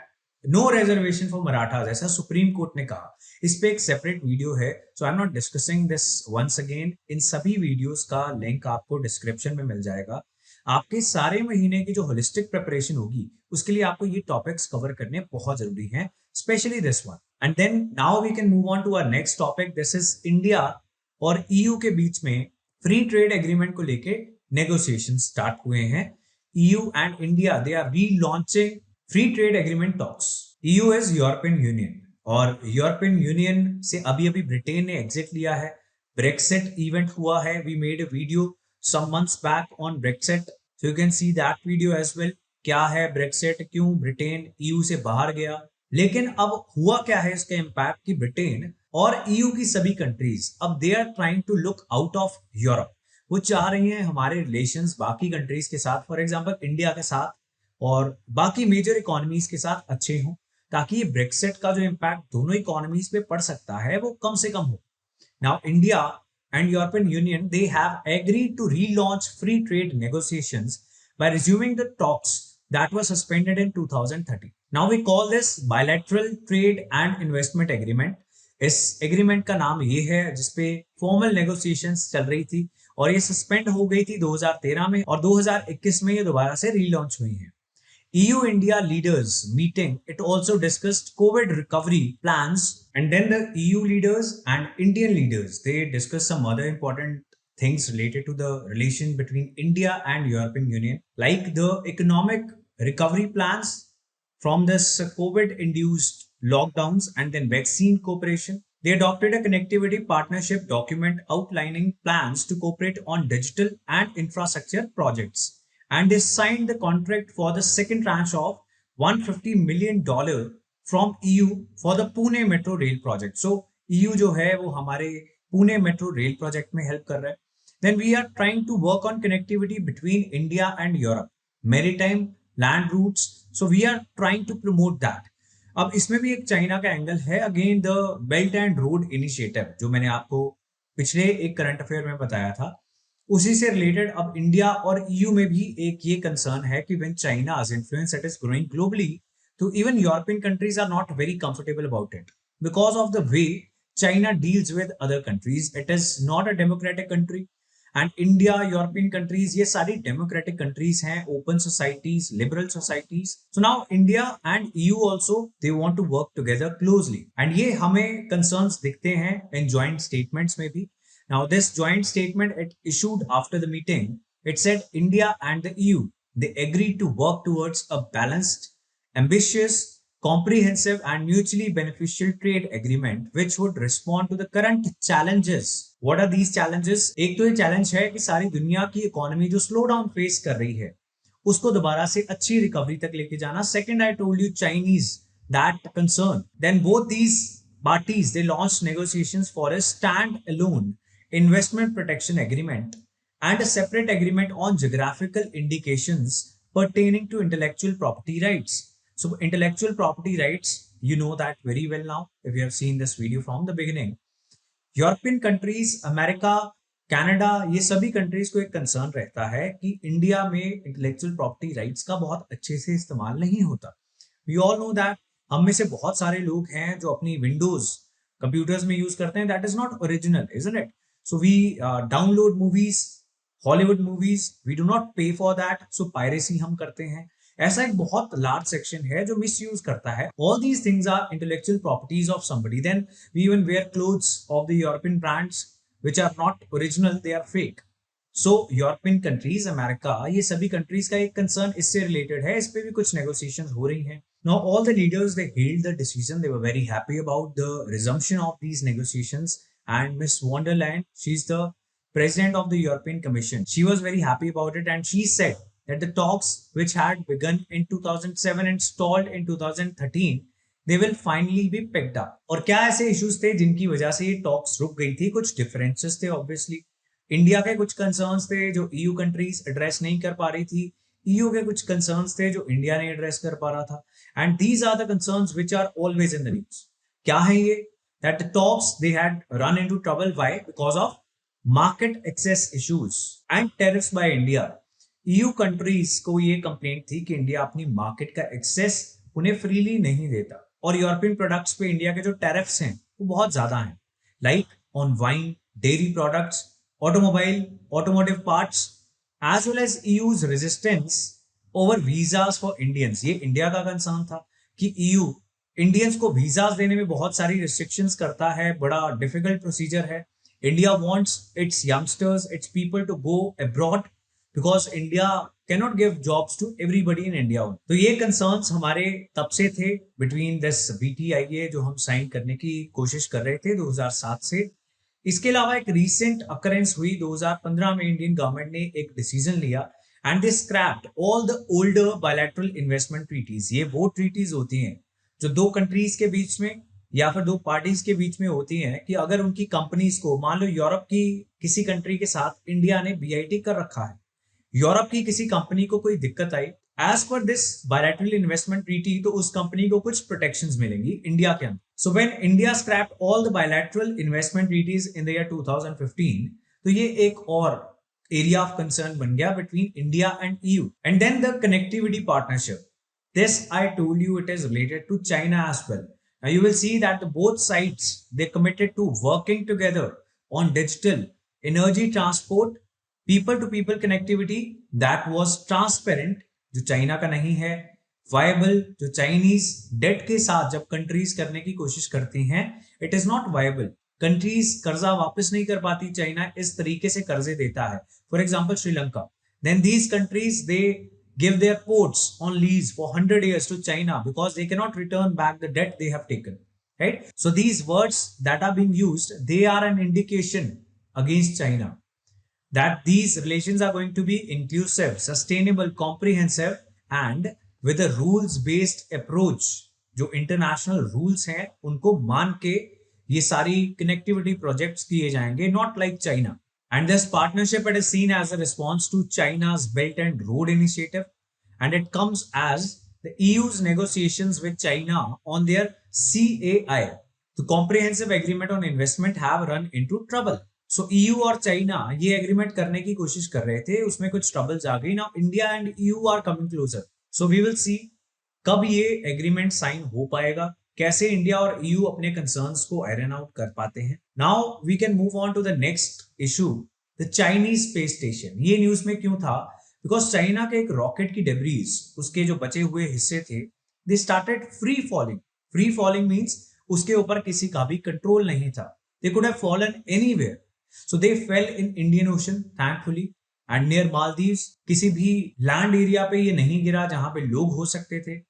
no reservation for Marathas, ऐसा supreme court ने कहा. इस पे एक सेपरेट वीडियो है, so I'm not discussing this once again. इन सभी वीडियोस का लिंक आपको डिस्क्रिप्शन में मिल जाएगा. आपके सारे महीने की जो होलिस्टिक प्रिपरेशन होगी उसके लिए आपको ये टॉपिक्स कवर करने बहुत जरूरी हैं, specially this one. And then now we can move on to our next topic. This is India और ईयू के बीच में फ्री ट्रेड एग्रीमेंट को लेके नेगोशिएशन स्टार्ट हुए हैं. EU and India they are relaunching free trade agreement talks. EU is European Union, और European Union से अभी अभी ब्रिटेन ने एग्जिट लिया है. ब्रेक्सिट इवेंट हुआ है. We made a video some months back on Brexit, so you can see that video as well. क्या है ब्रेक्सिट, क्यों ब्रिटेन ईयू से बाहर गया, लेकिन अब हुआ क्या है इसका इम्पैक्ट कि ब्रिटेन और ईयू की सभी कंट्रीज अब they are trying to look out of Europe. वो चाह रही हैं हमारे रिलेशंस बाकी कंट्रीज के साथ, फॉर एग्जांपल इंडिया के साथ और बाकी मेजर इकोनॉमीज के साथ अच्छे हों, ताकि ये ब्रेक्सिट का जो इम्पैक्ट दोनों इकोनॉमीज पे पड़ सकता है वो कम से कम हो. Now India and European Union, they have agreed to relaunch free trade negotiations by resuming the talks that were suspended in 2013. Now we call this bilateral trade and investment agreement. इस agreement का नाम ये है जिसपे formal negotiations चल रही थी और ये सस्पेंड हो गई थी 2013 में, और 2021 में ये दोबारा से रीलॉन्च हुई है. EU-India leaders meeting, it also discussed COVID recovery plans, and then the EU leaders and Indian leaders, they discussed some other important things related to the relation between India and European Union, like the economic recovery plans from this COVID-induced lockdowns, and then vaccine cooperation. They adopted a connectivity partnership document outlining plans to cooperate on digital and infrastructure projects. And they signed the contract for the second tranche of $150 million from EU for the Pune Metro Rail project. So EU जो है वो हमारे Pune metro rail project में help कर रहा है. Then we are trying to work on connectivity between India and Europe, maritime, land routes. So we are trying to promote that. अब इसमें भी एक चाइना का एंगल है. Again the belt and road initiative जो मैंने आपको पिछले एक करंट अफेयर में बताया था, उसी से रिलेटेड अब इंडिया और ईयू में भी एक ये कंसर्न है कि when चाइना's influence it is growing globally, तो even European countries are not very comfortable about it because of the way China deals with other countries. It is not a democratic country, and India, European countries, ये सारी democratic countries हैं, open societies, liberal societies. So now India and EU also they want to work together closely, एंड ये हमें concerns दिखते हैं in joint statements में भी. Now this joint statement it issued after the meeting. It said India and the EU they agreed to work towards a balanced, ambitious, comprehensive and mutually beneficial trade agreement which would respond to the current challenges. What are these challenges? एक तो ये challenge है कि सारी दुनिया की economy जो slow down face कर रही है उसको दोबारा से अच्छी रिकवरी तक लेके जाना. Second, I told you Chinese that concern. Then both these parties they launched negotiations for a stand alone investment protection agreement and a separate agreement on geographical indications pertaining to intellectual property rights. So intellectual property rights, you know that very well now if you have seen this video from the beginning. European countries, America, Canada, ये सभी countries को एक concern रहता है कि India में intellectual property rights का बहुत अच्छे से इस्तेमाल नहीं होता. वी ऑल नो दैट हम में से बहुत सारे लोग हैं जो अपनी विंडोज कंप्यूटर्स में यूज करते हैं. That is not original, isn't it? So we download movies, Hollywood movies, we do not pay for that, so piracy हम करते हैं. ऐसा एक बहुत लार्ज सेक्शन है जो मिसयूज करता है. All these things are intellectual properties of somebody. Then we even wear clothes of the European brands which are not original, they are fake. So European countries, America, ये सभी countries का एक concern इससे related है. इस पे भी कुछ नेगोशिएशंस हो रही हैं. Now all the leaders they hailed the decision. They were very happy about the resumption of these negotiations. And Miss von der Leyen, she's the president of the European Commission. She was very happy about it, and she said that the talks which had begun in 2007 and stalled in 2013, they will finally be picked up. और क्या ऐसे issues थे जिनकी वजह से ये talks रुक गई थी? कुछ differences थे obviously. इंडिया के कुछ concerns थे जो EU countries address नहीं कर पा रही थी. EU के कुछ concerns थे जो इंडिया नहीं एड्रेस कर पा रहा था. And these are the concerns which are always in the news. क्या है ये? That the talks they had run into trouble. Why? Because of market access issues and tariffs by India. EU countries को ये complaint थी कि India अपनी market का access उन्हें फ्रीली नहीं देता, और यूरोपियन प्रोडक्ट्स पे इंडिया के जो टैरिफ्स हैं वो बहुत ज्यादा हैं. Like on wine, dairy products, automobile, automotive parts, as well as EU's resistance over visas for Indians. ये इंडिया का कंसर्न था कि EU इंडियंस को वीजास देने में बहुत सारी रिस्ट्रिक्शंस करता है, बड़ा डिफिकल्ट प्रोसीजर है. India wants its youngsters, its people to go abroad because India cannot give jobs to everybody in India. तो ये कंसर्न्स हमारे तब से थे बिटवीन दिस BTIA जो हम साइन करने की कोशिश कर रहे थे 2007 से. इसके अलावा एक रीसेंट अकरेंस हुई 2015 में. इंडियन गवर्नमेंट ने एक डिसीजन लिया and they scrapped all the older bilateral investment treaties. ये वो ट्रीटीज होती हैं जो दो कंट्रीज के बीच में या फिर दो पार्टीज के बीच में होती हैं कि अगर उनकी कंपनीज को, मान लो यूरोप की किसी कंट्री के साथ इंडिया ने BIT कर रखा है, यूरोप की किसी कंपनी को कोई दिक्कत आई, as per this bilateral investment treaty, तो उस कंपनी को कुछ प्रोटेक्शंस मिलेंगी इंडिया के अंदर. So when India scrapped all the bilateral investment treaties in the year 2015, तो ये एक और एरिया ऑफ कंसर्न बन गया between India and EU. And then the connectivity partnership, this I told you it is related to China as well. Now you will see that both sides they committed to working together on digital, energy transport, people to people connectivity that was transparent, जो China का नहीं है, viable, जो Chinese date के साथ जब countries करने की कोशिश करती हैं, it is not viable. Countries कर्जा वापस नहीं कर पाती, चाइना इस तरीके से कर्जे देता है. For example Sri Lanka. Then these countries they give their ports on lease for 100 years to China because they cannot return back the debt they have taken, right? So these words that are being used, they are an indication against China that these relations are going to be inclusive, sustainable, comprehensive and with a rules based approach. जो international rules हैं उनको मान के ये सारी connectivity projects किए जाएंगे, not like China. And this partnership it is seen as a response to China's Belt and Road Initiative, and it comes as the EU's negotiations with China on their CAI, the Comprehensive Agreement on Investment, have run into trouble. So EU और China ये agreement करने की कोशिश कर रहे थे, उसमें कुछ troubles आ गई. Now India and EU are coming closer. So we will see कब ये agreement sign हो पाएगा, कैसे इंडिया और EU अपने कंसर्न्स को आयरन आउट कर पाते हैं. Now we can move on to the next issue the Chinese space station. ये न्यूज में क्यों था? बिकॉज चाइना के एक रॉकेट की डेब्रीज, उसके जो बचे हुए हिस्से थे, they started free falling. Free falling means उसके ऊपर किसी का भी कंट्रोल नहीं था। They could have fallen anywhere, so they fail in Indian ocean thankfully and near Maldives. किसी भी लैंड एरिया पे ये नहीं गिरा जहां पे लोग हो सकते थे।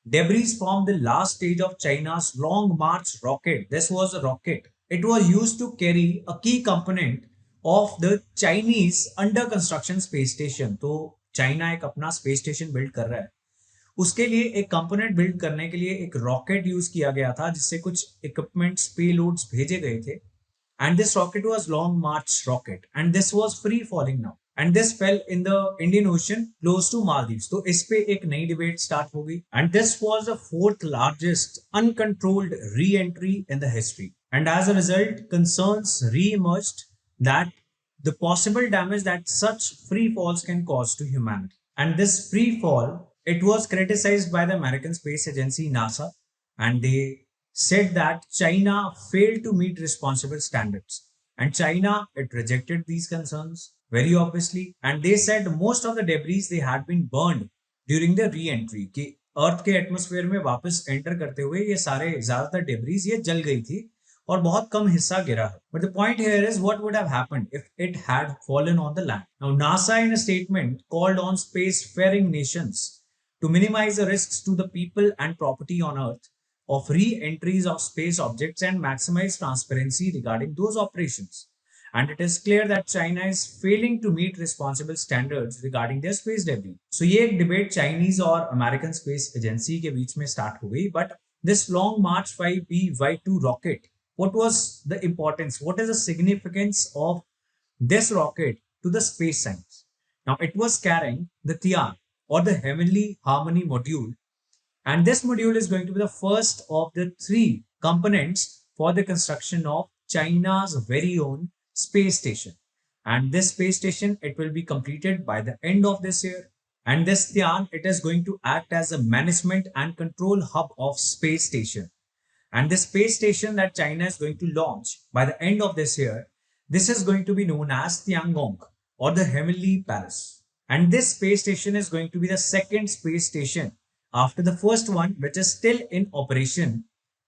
Debris formed the last stage of China's Long March rocket. This was a rocket. It was used to carry a key component of the Chinese under construction space station. तो चाइना एक अपना स्पेस स्टेशन बिल्ड कर रहा है, उसके लिए एक component build करने के लिए एक रॉकेट यूज किया गया था जिससे कुछ इक्विपमेंट्स पेलोड्स भेजे गए थे। And this rocket was Long March rocket, and this was free falling now, and this fell in the Indian Ocean close to Maldives. तो इस पे एक नई डिबेट स्टार्ट हो गई, and this was the fourth largest uncontrolled re-entry in the history. And as a result, concerns re-emerged that the possible damage that such free falls can cause to humanity. And this free fall, it was criticized by the American Space Agency NASA, and they said that China failed to meet responsible standards. And China, it rejected these concerns very obviously. And they said most of the debris they had been burned during the re-entry. कि अर्थ के atmosphere में वापस enter करते हुए ये सारे ज्यादातर debris ये जल गई थी और बहुत कम हिस्सा गिरा है. But the point here is what would have happened if it had fallen on the land. Now NASA in a statement called on spacefaring nations to minimize the risks to the people and property on Earth of re-entries of space objects and maximize transparency regarding those operations. And it is clear that China is failing to meet responsible standards regarding their space debris. So ये एक debate Chinese और American space agency के बीच में start हो गई. But this long March 5B-Y2 rocket, what was the importance? What is the significance of this rocket to the space science? Now it was carrying the Tian or the Heavenly Harmony module, and this module is going to be the first of the three components for the construction of China's very own space station. And this space station, it will be completed by the end of this year. And this Tian, it is going to act as a management and control hub of space station. And this space station that China is going to launch by the end of this year, this is going to be known as Tiangong or the Heavenly Palace. And this space station is going to be the second space station after the first one, which is still in operation,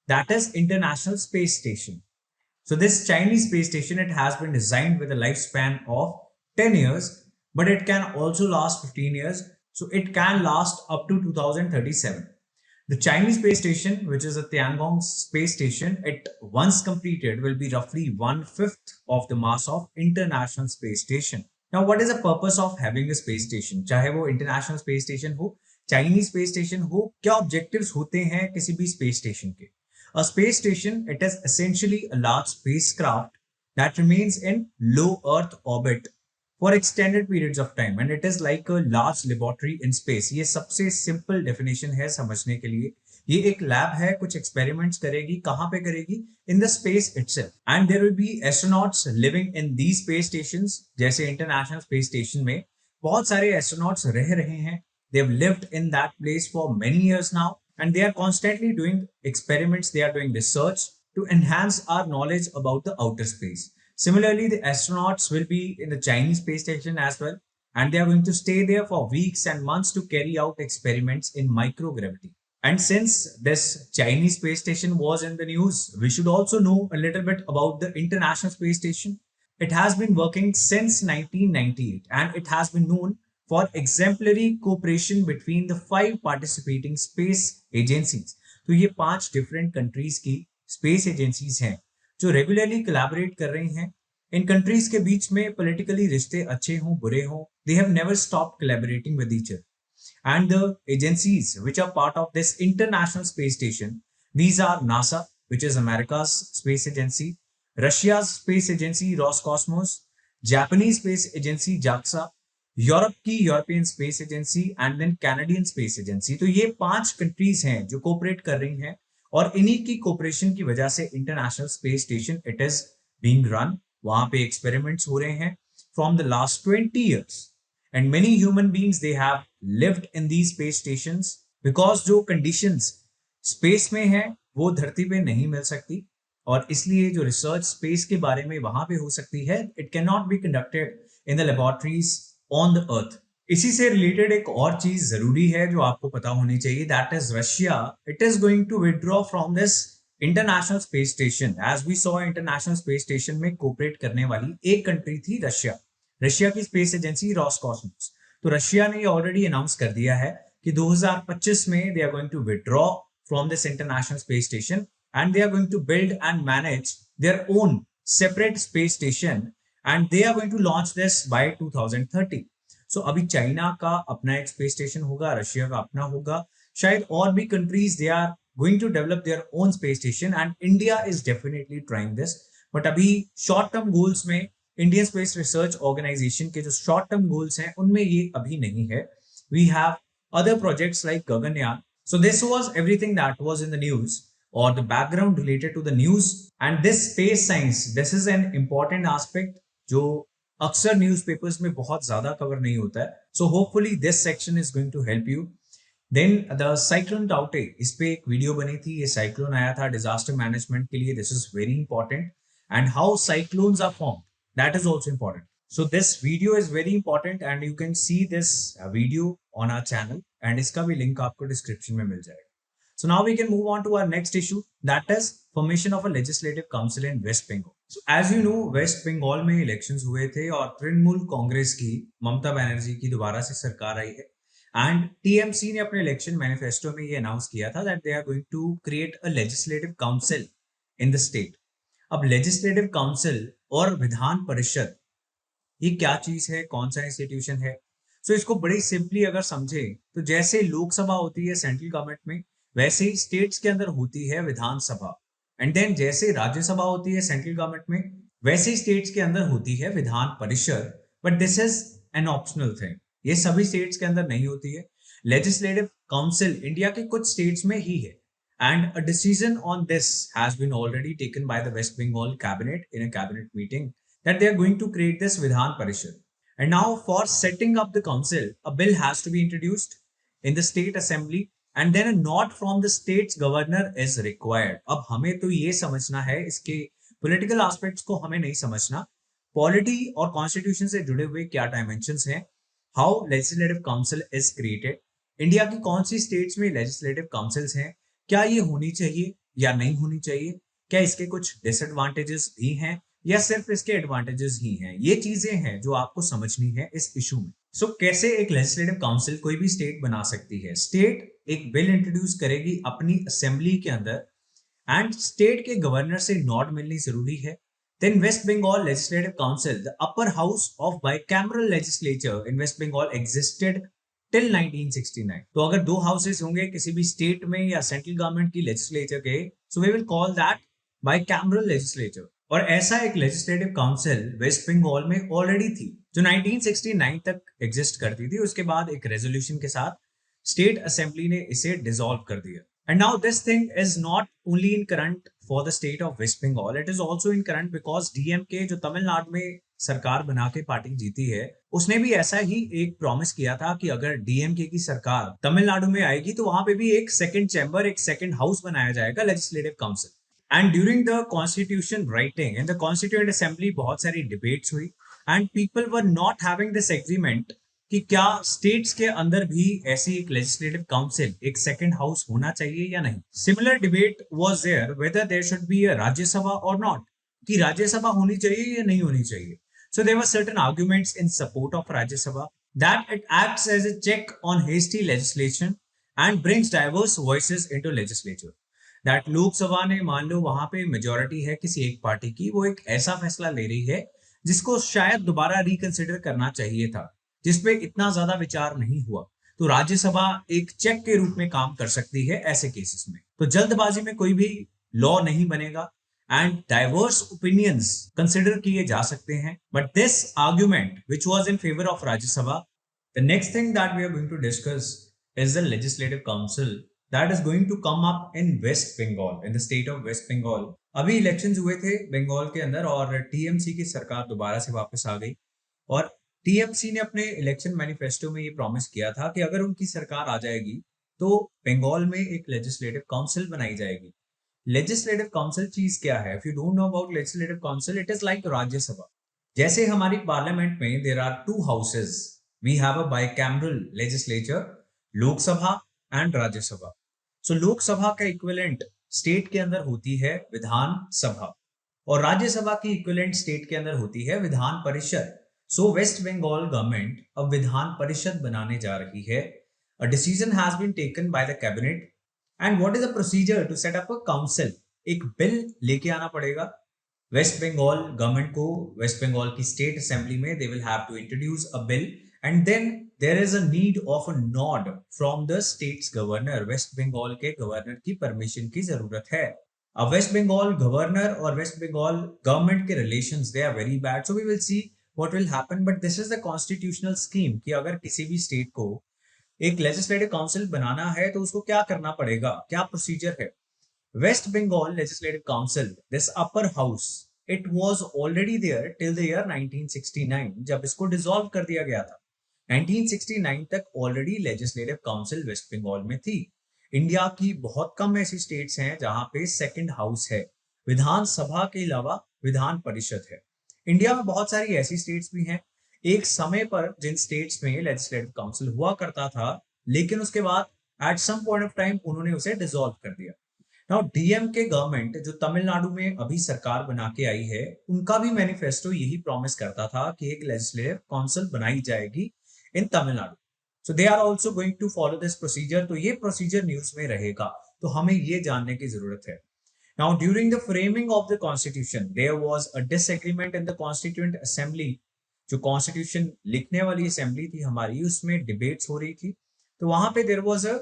that is International Space Station. So this Chinese space station, it has been designed with a lifespan of 10 years, but it can also last 15 years. So it can last up to 2037. The Chinese space station, which is a Tiangong space station, it once completed will be roughly 1/5 of the mass of International Space Station. Now, what is the purpose of having a space station? चाहे वो International Space Station हो, Chinese space station हो, क्या objectives होते हैं किसी भी space station के? A space station, it is essentially a large spacecraft that remains in low Earth orbit for extended periods of time, and it is like a large laboratory in space. ये सबसे simple definition है समझने के लिए. ये एक lab है, कुछ एक्सपेरिमेंट्स करेगी. कहां पे करेगी? In the space itself. And there will be astronauts living in these space stations. जैसे इंटरनेशनल स्पेस स्टेशन में बहुत सारे एस्ट्रोनॉट्स रह रहे हैं. They've lived in that place for many years now, and they are constantly doing experiments, they are doing research to enhance our knowledge about the outer space. Similarly, the astronauts will be in the Chinese space station as well, and they are going to stay there for weeks and months to carry out experiments in microgravity. And since this Chinese space station was in the news, we should also know a little bit about the International Space Station. It has been working since 1998, and it has been known for exemplary cooperation between the 5 participating space agencies. तो ये 5 different countries की space agencies हैं जो regularly collaborate कर रही हैं. इन countries के बीच में politically रिश्ते अच्छे हों बुरे हों, they have never stopped collaborating with each other. And the agencies which are part of this International Space Station, these are NASA, which is America's space agency, Russia's space agency Roscosmos, Japanese space agency JAXA, Europe की European Space Agency and then Canadian Space Agency. तो ये 5 countries हैं जो cooperate कर रही हैं, और इन्हीं की कोऑपरेशन की वजह से international space station it is being run. वहां पे एक्सपेरिमेंट्स हो रहे हैं from the last 20 years, and many human beings they have lived in these space stations because जो कंडीशंस स्पेस में है वो धरती पे नहीं मिल सकती. और इसलिए जो रिसर्च स्पेस के बारे में वहां पे हो सकती है, it can not be conducted in the laboratories on the earth. इसी से रिलेटेड एक और चीज जरूरी है जो आपको पता होनी चाहिए, that is Russia. It is going to withdraw from this international space station. As we saw, international space station में कोऑपरेट करने वाली एक कंट्री थी रशिया, रशिया की स्पेस एजेंसी रॉसकॉस्मोस। तो रशिया ने ऑलरेडी अनाउंस कर दिया है कि 2025 में they are going to withdraw from this international space station and they are going to build and manage their own separate space station and they are going to launch this by 2030. So अभी China का अपना एक space station होगा, Russia का अपना होगा, शायद और भी countries they are going to develop their own space station and India is definitely trying this. But अभी शॉर्ट टर्म गोल्स में इंडियन स्पेस रिसर्च ऑर्गेनाइजेशन के जो शॉर्ट टर्म गोल्स हैं उनमें ये अभी नहीं है। We have other projects like Gaganyaan. So this was everything that was in the news or the background related to the news, and this space science, this is an important aspect जो अक्सर newspapers में बहुत ज्यादा cover नहीं होता है। So hopefully this section is going to help you. Then the cyclone Tauktae, इस पे एक वीडियो बनी थी, ये साइक्लोन आया था डिजास्टर मैनेजमेंट के लिए। This is very important and how cyclones are form, that is also important. So this video is very important and you can see this video on our channel and इसका भी link आपको description में मिल जाएगा। So now we can move on to our next issue, that is formation of a legislative council in West Bengal. So as you know, West Bengal में elections हुए थे और तृणमूल कांग्रेस की, ममता बनर्जी की दोबारा से सरकार आई है एंड टीएमसी ने अपने इलेक्शन मैनिफेस्टो में ये अनाउंस किया था that they are going to create a legislative council in the state. अब लेजिस्लेटिव काउंसिल और विधान परिषद ये क्या चीज है, कौन सा इंस्टीट्यूशन है? सो इसको बड़ी सिंपली अगर समझे तो जैसे लोकसभा होती है सेंट्रल गवर्नमेंट में, वैसे ही स्टेट्स के अंदर होती है विधानसभा। एंड देन जैसे राज्यसभा होती है सेंट्रल गवर्नमेंट में, वैसे ही स्टेट्स के अंदर होती है Vidhan Parishad. But this is an optional thing, ये सभी स्टेट्स के अंदर नहीं होती है। लेजिस्लेटिव काउंसिल इंडिया के कुछ स्टेट्स में ही है and a decision on this has been already taken by the West Bengal cabinet in a cabinet meeting that they are going to create this Vidhan Parishad. And now for setting up the council, a bill has to be introduced in the state assembly and then a nod from the state's governor is required. अब हमें तो ये समझना है, इसके political aspects को हमें नहीं समझना, पॉलिटी और कॉन्स्टिट्यूशन से जुड़े हुए क्या डायमेंशंस हैं, how legislative council is created, India की कौन सी स्टेट्स में लेजिस्लेटिव काउंसिल्स हैं, क्या ये होनी चाहिए या नहीं होनी चाहिए, क्या इसके कुछ डिसएडवांटेजेस भी हैं या सिर्फ इसके एडवांटेजेस ही हैं। ये चीजें हैं जो आपको समझनी है इस इशू में। सो कैसे एक लेजिस्लेटिव काउंसिल कोई भी स्टेट बना सकती है? स्टेट एक बिल इंट्रोड्यूस करेगी अपनी असेंबली के अंदर एंड स्टेट के गवर्नर से नॉड मिलनी जरूरी है। Then waste Bengal legislative council, the upper house of bicameral legislature in West Bengal existed till 1969। तो अगर दो हाउसेस होंगे किसी भी स्टेट में या सेंट्रल गवर्नमेंट की लेजिस्लेचर के, so we will call that bicameral legislature. और ऐसा एक लेजिस्लेटिव काउंसिल वेस्ट बंगाल में ऑलरेडी थी जो 1969 तक एग्जिस्ट करती थी। उसके बाद एक रेजोल्यूशन के साथ स्टेट असेंबली ने इसे डिसॉल्व कर दिया। And now this thing is not only in current for the state of West Bengal, it is also in current because DMK जो तमिलनाडु में सरकार बना के पार्टी जीती है, उसने भी ऐसा ही एक प्रॉमिस किया था कि अगर डीएमके की सरकार तमिलनाडु में आएगी तो वहां पे भी एक सेकंड चैम्बर, एक सेकंड हाउस बनाया जाएगा, legislative council. And during the constitution writing in the constituent assembly बहुत सारी डिबेट्स हुई and people were not having this agreement कि क्या स्टेट्स के अंदर भी ऐसी एक लेजिस्लेटिव काउंसिल, एक सेकंड हाउस होना चाहिए या नहीं। Similar debate was there whether there should be a Rajya Sabha और नॉट, कि राज्यसभा होनी चाहिए या नहीं होनी चाहिए। So there were certain arguments in support of Rajya Sabha that it acts as a check on hasty legislation and brings diverse voices into legislature. That Lok Sabha ने, मान लो वहां पे मेजोरिटी है किसी एक पार्टी की, वो एक ऐसा फैसला ले रही है जिसको शायद दोबारा रिकंसिडर करना चाहिए था, जिसपे इतना ज्यादा विचार नहीं हुआ, तो राज्यसभा एक चेक के रूप में काम कर सकती है ऐसे केसेस में। तो जल्दबाजी में कोई भी लॉ नहीं बनेगा एंड डाइवर्स ओपिनियंस कंसिडर किए जा सकते हैं। But this argument which was in favour of Rajya Sabha, the next thing that we are going to discuss is the legislative council that is going to come up in West Bengal, in the state of West Bengal. अभी elections हुए थे बंगाल के अंदर और TMC की सरकार दोबारा से वापस आ गई और टीएमसी ने अपने इलेक्शन मैनिफेस्टो में ये प्रॉमिस किया था कि अगर उनकी सरकार आ जाएगी तो बंगाल में एक लेजिस्लेटिव काउंसिल बनाई जाएगी। लेजिस्लेटिव काउंसिल चीज क्या है? If you don't know about legislative council, it is like Rajya Sabha. जैसे हमारी पार्लियामेंट में there are two houses, we have a bicameral legislature, Lok Sabha and Rajya Sabha. So Lok Sabha का इक्विवेलेंट स्टेट के अंदर होती है विधान सभा, और राज्यसभा की इक्विवेलेंट स्टेट के अंदर होती है विधान परिषद। सो वेस्ट बंगाल गवर्नमेंट अब विधान परिषद बनाने जा रही है। A decision has been taken by the cabinet. And what is the procedure to set up a council? एक बिल लेके आना पड़ेगा वेस्ट बंगाल गवर्नमेंट को। वेस्ट बंगाल की स्टेट असेंबली में they will have to introduce a bill, and then there is a need of a nod from the state's governor. West Bengal के governor की permission की जरूरत है। अब वेस्ट बंगाल गवर्नर और वेस्ट बंगाल गवर्नमेंट के relations they are very bad, so we will see what will happen. But this is the constitutional scheme कि अगर किसी भी स्टेट को एक लेजिस्लेटिव काउंसिल बनाना है तो उसको क्या करना पड़ेगा, क्या प्रोसीजर है। West Bengal legislative council, this upper house, it was already there till the year 1969, जब इसको डिसॉल्व कर दिया गया था। 1969 तक already legislative council West Bengal में थी। इंडिया की बहुत कम ऐसी स्टेट्स हैं जहां पे सेकंड हाउस है, विधानसभा के अलावा विधान परिषद है। इंडिया में बहुत सारी ऐसी स्टेट्स भी हैं। एक समय पर जिन स्टेट्स में लेजिस्लेटिव काउंसिल हुआ करता था, लेकिन उसके बाद at some point of time उन्होंने उसे डिसॉल्व कर दिया। नाउ डीएमके गवर्नमेंट जो तमिलनाडु में अभी सरकार बना के आई है, उनका भी मैनिफेस्टो यही प्रॉमिस करता था कि एक लेजिस्लेटिव काउंसिल बनाई जाएगी in Tamil Nadu. So they are also going to follow this procedure. तो ये प्रोसीजर न्यूज में रहेगा, तो हमें ये जानने की जरूरत है। Now during the framing of the constitution there was a disagreement in the constituent assembly. जो कॉन्स्टिट्यूशन लिखने वाली असेंबली थी हमारी, उसमें डिबेट्स हो रही थी। तो वहां पे there was a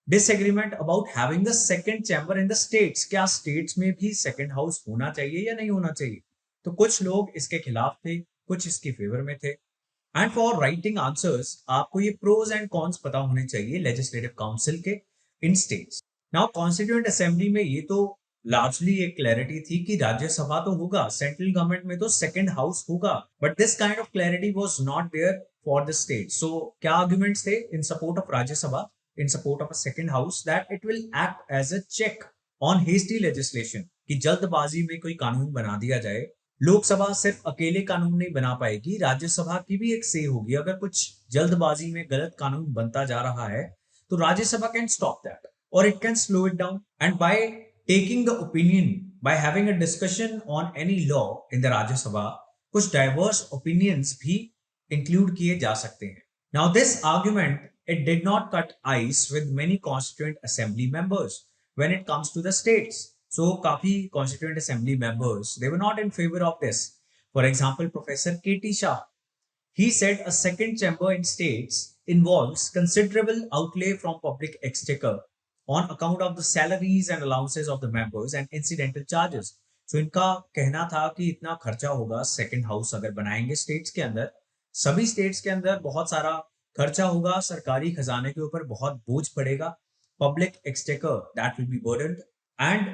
disagreement about having the second chamber in the states. क्या स्टेट्स में भी सेकंड हाउस होना चाहिए या नहीं होना चाहिए? तो कुछ लोग इसके खिलाफ थे, कुछ इसके फेवर में थे। एंड फॉर राइटिंग आंसर्स आपको ये प्रोज एंड कॉन्स पता होने चाहिए लेजिस्लेटिव काउंसिल के इन स्टेट्स। नाउ कॉन्स्टिट्यूएंट असेंबली में ये तो लार्जली एक क्लैरिटी थी कि राज्यसभा तो होगा, सेंट्रल गवर्नमेंट में तो सेकंड हाउस होगा, but this kind of clarity was not there for the state. So क्या आर्गुमेंट्स थे in support of Rajya Sabha, in support of a second house, that it will act as a check on hasty legislation, कि जल्दबाजी में कोई कानून बना दिया जाए। लोकसभा सिर्फ अकेले कानून नहीं बना पाएगी, राज्यसभा की भी एक से होगी। अगर कुछ जल्दबाजी में गलत कानून बनता जा रहा है तो राज्यसभा कैन स्टॉप दैट और it can slow it down. And by taking the opinion, by having a discussion on any law in the Rajya Sabha, कुछ डाइवर्स ओपिनियंस भी इंक्लूड किए जा सकते हैं। Now this argument, it did not cut ice with many constituent assembly members when it comes to the states. So काफी constituent assembly members, they were not in favor of this. For example, Professor KT Shah, he said a second chamber in states involves considerable outlay from public exchequer on account of the salaries and allowances of the members and incidental charges. So इनका कहना था कि इतना खर्चा होगा second house अगर बनाएंगे states के अंदर, सभी स्टेट्स के अंदर बहुत सारा खर्चा होगा, सरकारी खजाने के ऊपर बहुत बोझ पड़ेगा, public exchequer that will be burdened. And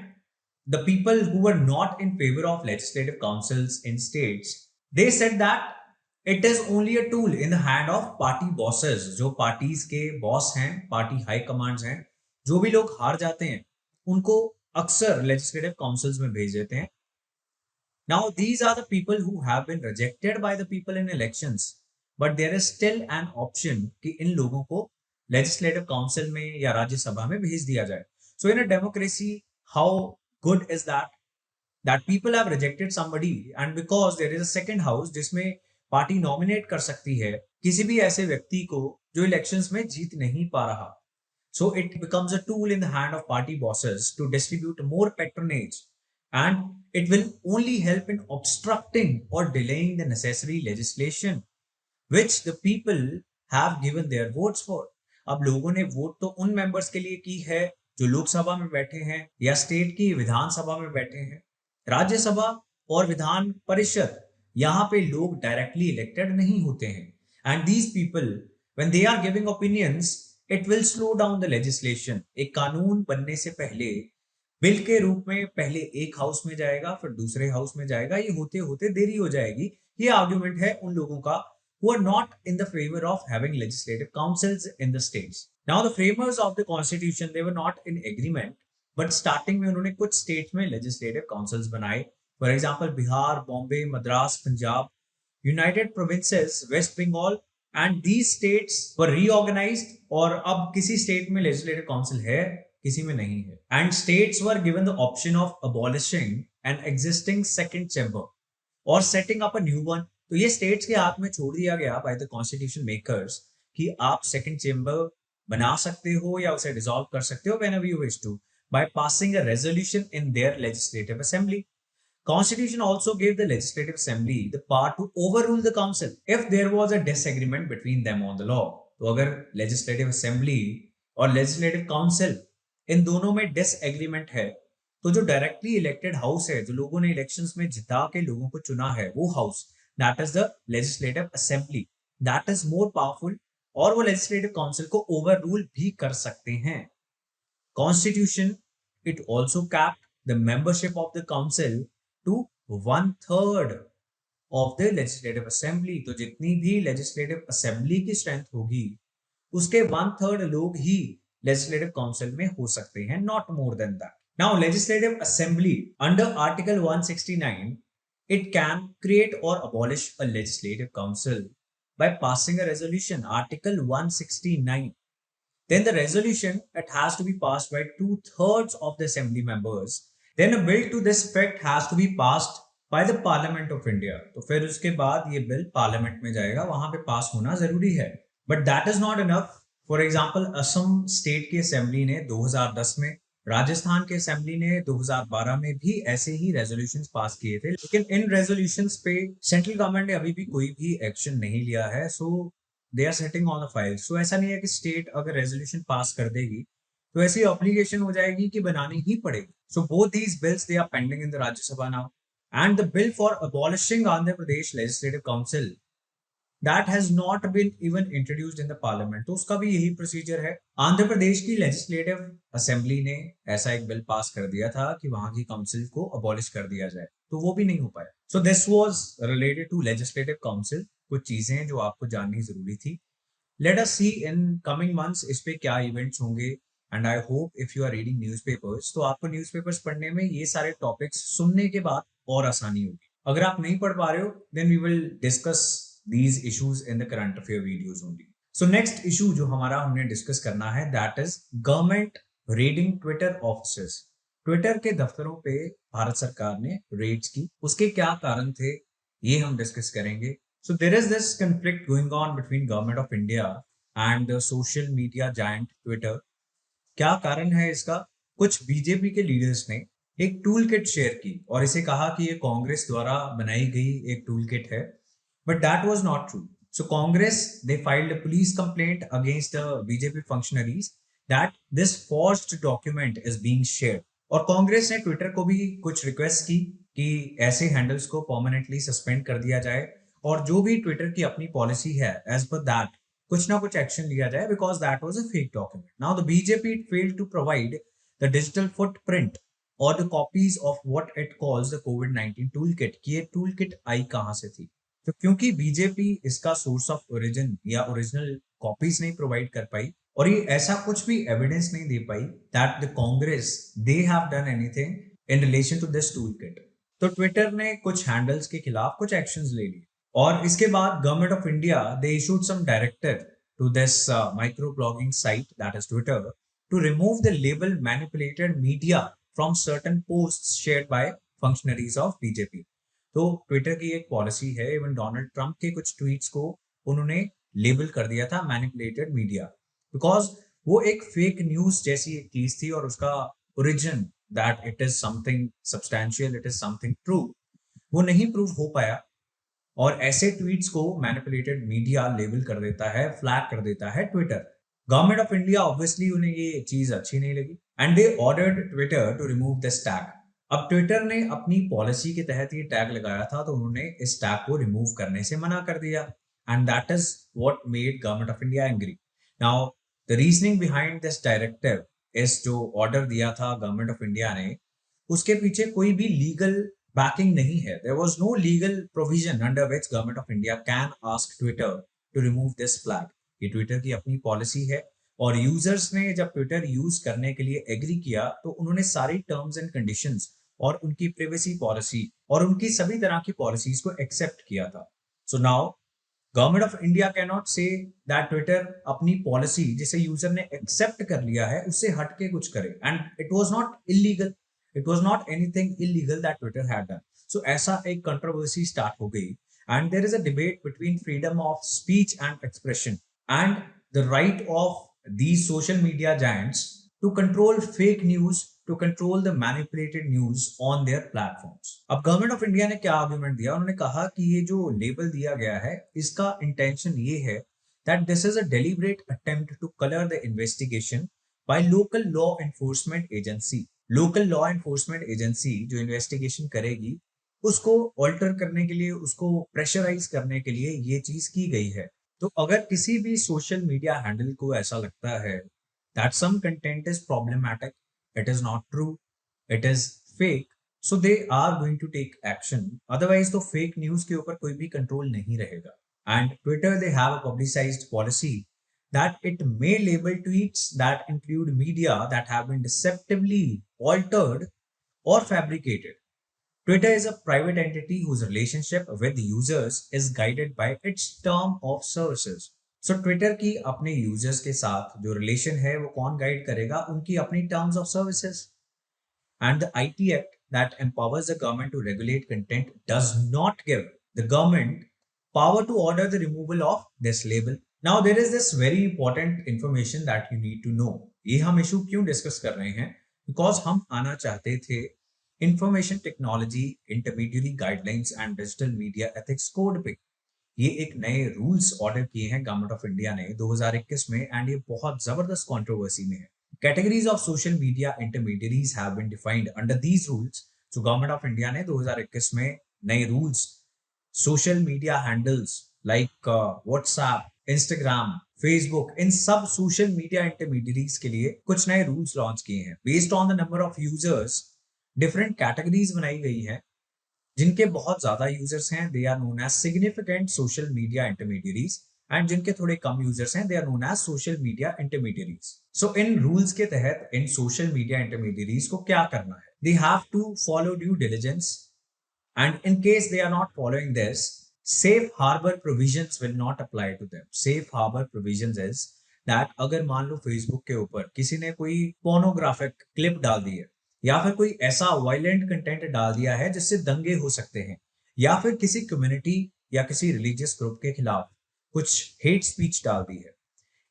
the people who were not in favour of legislative councils in states, they said that it is only a tool in the hand of party bosses. जो parties के boss हैं, party high commands हैं, जो भी लोग हार जाते हैं उनको अक्सर लेजिस्लेटिव काउंसिल्स में भेज देते हैं। Now these are the people who have been rejected by the people in elections, but there is still an option कि इन लोगों को legislative council में या राज्यसभा में भेज दिया जाए। So in a democracy, how good is that? That people have rejected somebody and because there is a second house जिसमें पार्टी नॉमिनेट कर सकती है किसी भी ऐसे व्यक्ति को जो इलेक्शंस में जीत नहीं पा रहा। So it becomes a tool in the hand of party bosses to distribute more patronage, and it will only help in obstructing or delaying the necessary legislation which the people have given their votes for. अब लोगों ने vote तो उन members के लिए की है जो लोकसभा में बैठे हैं या स्टेट की विधानसभा में बैठे हैं। राज्यसभा और विधान परिषद, यहाँ पे लोग डायरेक्टली इलेक्टेड नहीं होते हैं। And these people when they are giving opinions, it will slow down the legislation. एक कानून बनने से पहले बिल के रूप में पहले एक हाउस में जाएगा, फिर दूसरे हाउस में जाएगा, ये होते होते देरी हो जाएगी। ये आर्गुमेंट है उन लोगों का who are not in the favor of having legislative councils in the states. Now the framers of the constitution, they were not in agreement but starting में उन्होंने कुछ स्टेट्स में लेजिस्लेटिव काउंसिल्स बनाए, for example Bihar, Bombay, Madras, Punjab, United Provinces, West Bengal, and these states were reorganised, और अब किसी state में legislative council है, किसी में नहीं है, and states were given the option of abolishing an existing second chamber और setting up a new one. तो ये स्टेट्स के हाथ में छोड़ दिया गया बाय द कॉन्स्टिट्यूशन मेकर्स कि आप सेकंड चेंबर बना सकते हो या उसे डिसॉल्व कर सकते हो whenever you wish to by passing a resolution in their legislative assembly. Constitution also gave the Legislative Assembly the power to overrule the Council if there was a disagreement between them on the law. तो अगर Legislative Assembly और Legislative Council इन दोनों में disagreement है, तो जो directly elected house है, जो लोगों ने इलेक्शंस में जिता के लोगों को चुना है, वो house, that is the legislative assembly, that is more powerful, और वो लेजिस्लेटिव काउंसिल को ओवर रूल भी कर सकते हैं। Constitution it also capped the membership of the council to 1/3 of the legislative assembly. तो जितनी भी लेजिस्लेटिव असेंबली की स्ट्रेंथ होगी, उसके 1/3 लोग ही लेजिस्लेटिव काउंसिल में हो सकते हैं, not more than that. Now legislative assembly under article 169 it can create or abolish a legislative council by passing a resolution, article 169. Then the resolution, it has to be passed by 2/3 of the assembly members. Then a bill to this effect has to be passed by the parliament of India. तो फिर उसके बाद ये bill parliament में जाएगा, वहां पे पास होना जरूरी है। But that is not enough. For example Assam state की असेंबली ने 2010 में, राजस्थान के असेंबली ने 2012 में भी ऐसे ही रेजोल्यूशंस पास किए थे, लेकिन इन रेजोल्यूशंस पे सेंट्रल गवर्नमेंट ने अभी भी कोई भी एक्शन नहीं लिया है। So they are sitting on the file. So ऐसा नहीं है कि स्टेट अगर रेजोल्यूशन पास कर देगी तो ऐसी ऑब्लिगेशन हो जाएगी कि बनानी ही पड़ेगी। So both these bills they are pending in the Rajya Sabha now, and the bill for abolishing Andhra Pradesh legislative council that has not been even introduced in the parliament। तो उसका भी यही प्रोसीजर है। आंध्र प्रदेश की लेजिस्लेटिव असेंबली ने ऐसा एक बिल पास कर दिया था कि वहां की काउंसिल को अबॉलिश कर दिया जाए, तो वो भी नहीं हो पाया। So this was related to legislative council, कुछ चीजें जो आपको जाननी जरूरी थी। Let us see in coming months इस पे क्या इवेंट्स होंगे, and I hope if you are reading newspapers, तो आपको न्यूज़पेपर्स पढ़ने में ये सारे टॉपिक्स सुनने के बाद और आसानी होगी। अगर आप नहीं पढ़ पा रहे हो, then we will discuss these issues in the current affair videos only. So next issue जो हमारा हमने डिस्कस करना है, that is government raiding Twitter offices। Twitter के दफ्तरों पे भारत सरकार ने रेड्स की, उसके क्या कारण थे ये हम डिस्कस करेंगे। So there is this conflict going on between government of India and the social media giant Twitter। क्या कारण है इसका? कुछ बीजेपी के लीडर्स ने एक टूल किट शेयर की और इसे कहा कि ये कांग्रेस द्वारा बनाई गई एक टूल किट है, but that was not true. So Congress, they filed a police complaint against the BJP functionaries that this forged document is being shared। और कांग्रेस ने ट्विटर को भी कुछ रिक्वेस्ट की कि ऐसे हैंडल्स को परमानेंटली सस्पेंड कर दिया जाए, और जो भी ट्विटर की अपनी पॉलिसी है एज पर दैट कुछ ना कुछ एक्शन लिया जाए, because that was a fake document. Now the BJP failed to provide the digital footprint और the copies of what it calls the कोविड-19 टूल किट, कि ये टूल किट आई कहां से थी। तो क्योंकि बीजेपी इसका सोर्स ऑफ ओरिजिन या ओरिजिनल कॉपीज नहीं प्रोवाइड कर पाई, और ये ऐसा कुछ भी एविडेंस नहीं दे पाई that the Congress they have done anything in relation to this tool kit, तो ट्विटर ने कुछ हैंडल्स के खिलाफ कुछ एक्शंस ले लिए। और इसके बाद government of India they issued some directive to this micro blogging site that is Twitter to remove the label manipulated media from certain posts shared by functionaries of BJP. तो Twitter की एक policy है, even Donald Trump के कुछ tweets को उन्होंने label कर दिया था मैनिपुलेटेड मीडिया, बिकॉज वो एक फेक न्यूज जैसी एक चीज थी और उसका origin that it is something substantial, it is something true, वो नहीं प्रूव हो पाया। और ऐसे ट्वीट्स को मैनिपुलेटेड मीडिया लेबल कर देता है, फ्लैग कर देता है Twitter. Government of India obviously उन्हें ये चीज अच्छी नहीं लगी and they ordered Twitter to remove this tag. अब ट्विटर ने अपनी पॉलिसी के तहत ये टैग लगाया था, तो उन्होंने इस टैग को रिमूव करने से मना कर दिया, and that is what made government of India angry. Now the reasoning behind this directive is, जो ऑर्डर दिया था गवर्नमेंट ऑफ इंडिया ने, उसके पीछे कोई भी लीगल बैकिंग नहीं है। There was no legal provision under which government of India can ask Twitter to remove this flag. ये ट्विटर की अपनी पॉलिसी है, और यूजर्स ने जब ट्विटर यूज करने के लिए एग्री किया तो उन्होंने सारी टर्म्स एंड कंडीशंस और उनकी प्राइवेसी पॉलिसी और उनकी सभी तरह की पॉलिसीज को एक्सेप्ट किया था. So now government of India can not say that Twitter अपनी पॉलिसी जिसे यूजर ने एक्सेप्ट कर लिया है उससे हटके कुछ करे. And it was not illegal, it was not anything illegal that Twitter had done. So ऐसा एक कंट्रोवर्सी स्टार्ट हो गई. And there is a debate between freedom of speech and expression and the right of these social media giants to control fake news, to control the manipulated news on their platforms. अब government of India ने क्या argument दिया, उन्होंने कहा कि ये जो label दिया गया है इसका इंटेंशन ये है that this is a deliberate attempt to color the investigation by local law enforcement agency. local law enforcement agency जो इन्वेस्टिगेशन करेगी उसको ऑल्टर करने के लिए, उसको प्रेशराइज करने के लिए ये चीज की गई है. तो अगर किसी भी सोशल मीडिया हैंडल को ऐसा लगता है that some content is problematic, it is not true, it is fake, so they are going to take action. Otherwise तो fake news के ऊपर कोई भी कंट्रोल नहीं रहेगा. And Twitter they have a publicized policy that it may label tweets that include media that have been deceptively altered or fabricated. Twitter is a private entity whose relationship with users is guided by its term of services. So Twitter की अपने users के साथ जो relation है वो कौन guide करेगा? उनकी अपनी terms of services. And the IT Act that empowers the government to regulate content does not give the government power to order the removal of this label. Now there is this very important information that you need to know. ये हम issue क्यों discuss कर रहे हैं? Because हम आना चाहते थे information technology intermediary guidelines and digital media ethics code पे. ये एक नए रूल्स ऑर्डर किए हैं गवर्नमेंट ऑफ इंडिया ने 2021 में एंड ये बहुत जबरदस्त कंट्रोवर्सी में है. Categories of social media intermediaries have been defined under these rules. जो गवर्नमेंट ऑफ इंडिया ने 2021 में नए rules social media handles like WhatsApp, Instagram, Facebook, इन सब सोशल मीडिया इंटरमीडिएरीज के लिए कुछ नए रूल्स लॉन्च किए हैं. Based on the number of users different categories बनाई गई है. जिनके बहुत ज्यादा यूजर्स हैं they are known as significant social media intermediaries and जिनके थोड़े कम यूजर्स हैं they are known as social media intermediaries. So इन रूल्स के तहत इन सोशल मीडिया इंटरमीडिएरीज को क्या करना है? They have to follow due diligence and in case they are not following this, safe harbour provisions will not apply to them. Safe harbour provisions is that अगर मान लो Facebook के ऊपर किसी ने कोई पोर्नोग्राफिक क्लिप डाल दी है या फिर कोई ऐसा वायलेंट कंटेंट डाल दिया है जिससे दंगे हो सकते हैं या फिर किसी कम्युनिटी या किसी रिलीजियस ग्रुप के खिलाफ कुछ हेट स्पीच डाल दी है,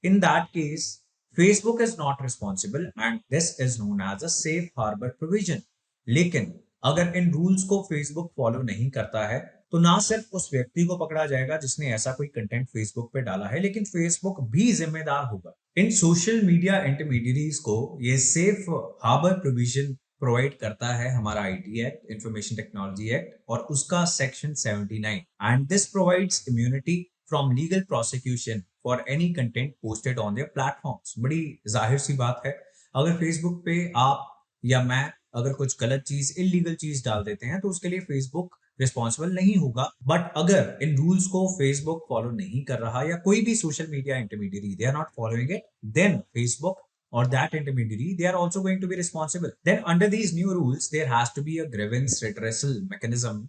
in that case Facebook is not responsible and this is known as a safe harbour provision. लेकिन अगर इन रूल्स को फेसबुक फॉलो नहीं करता है तो ना सिर्फ उस व्यक्ति को पकड़ा जाएगा जिसने ऐसा कोई कंटेंट फेसबुक पे डाला है, लेकिन फेसबुक भी जिम्मेदार होगा. इन सोशल मीडिया इंटरमीडिएरीज को ये सेफ हार्बर प्रोविजन प्रोवाइड करता है हमारा IT act, information technology act, और उसका section 79. And this provides immunity from legal prosecution for any content posted on their platforms. बड़ी जाहिर सी बात है, अगर फेसबुक पे आप या मैं अगर कुछ गलत चीज, इलीगल चीज डाल देते हैं तो उसके लिए फेसबुक रिस्पॉन्सिबल नहीं होगा. बट अगर इन रूल्स को फेसबुक फॉलो नहीं कर रहा या कोई भी social media intermediary they are not following it, then Facebook or that intermediary they are also going to be responsible. Then under these new rules there has to be a grievance redressal mechanism.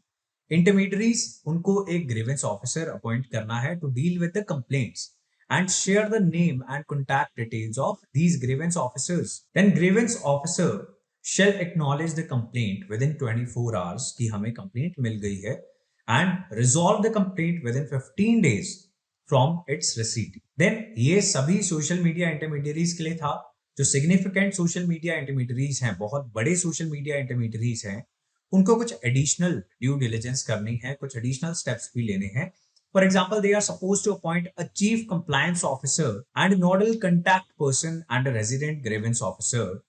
Intermediaries उनको एक grievance officer appoint करना है to deal with the complaints and share the name and contact details of these grievance officers. Then grievance officer shall acknowledge the complaint within 24 hours कि हमें complaint मिल गई है and resolve the complaint within 15 days from its receipt. Then ये सभी social media intermediaries के लिए था. जो सिग्निफिकेंट सोशल मीडिया इंटरमीडिएरीज हैं, बहुत बड़े सोशल मीडिया इंटरमीडिएरीज हैं, उनको कुछ एडिशनल ड्यू डिलिजेंस करनी है, कुछ एडिशनल स्टेप्स भी लेने हैं. For example they are supposed to appoint a chief compliance officer and nodal contact person and a resident grievance officer,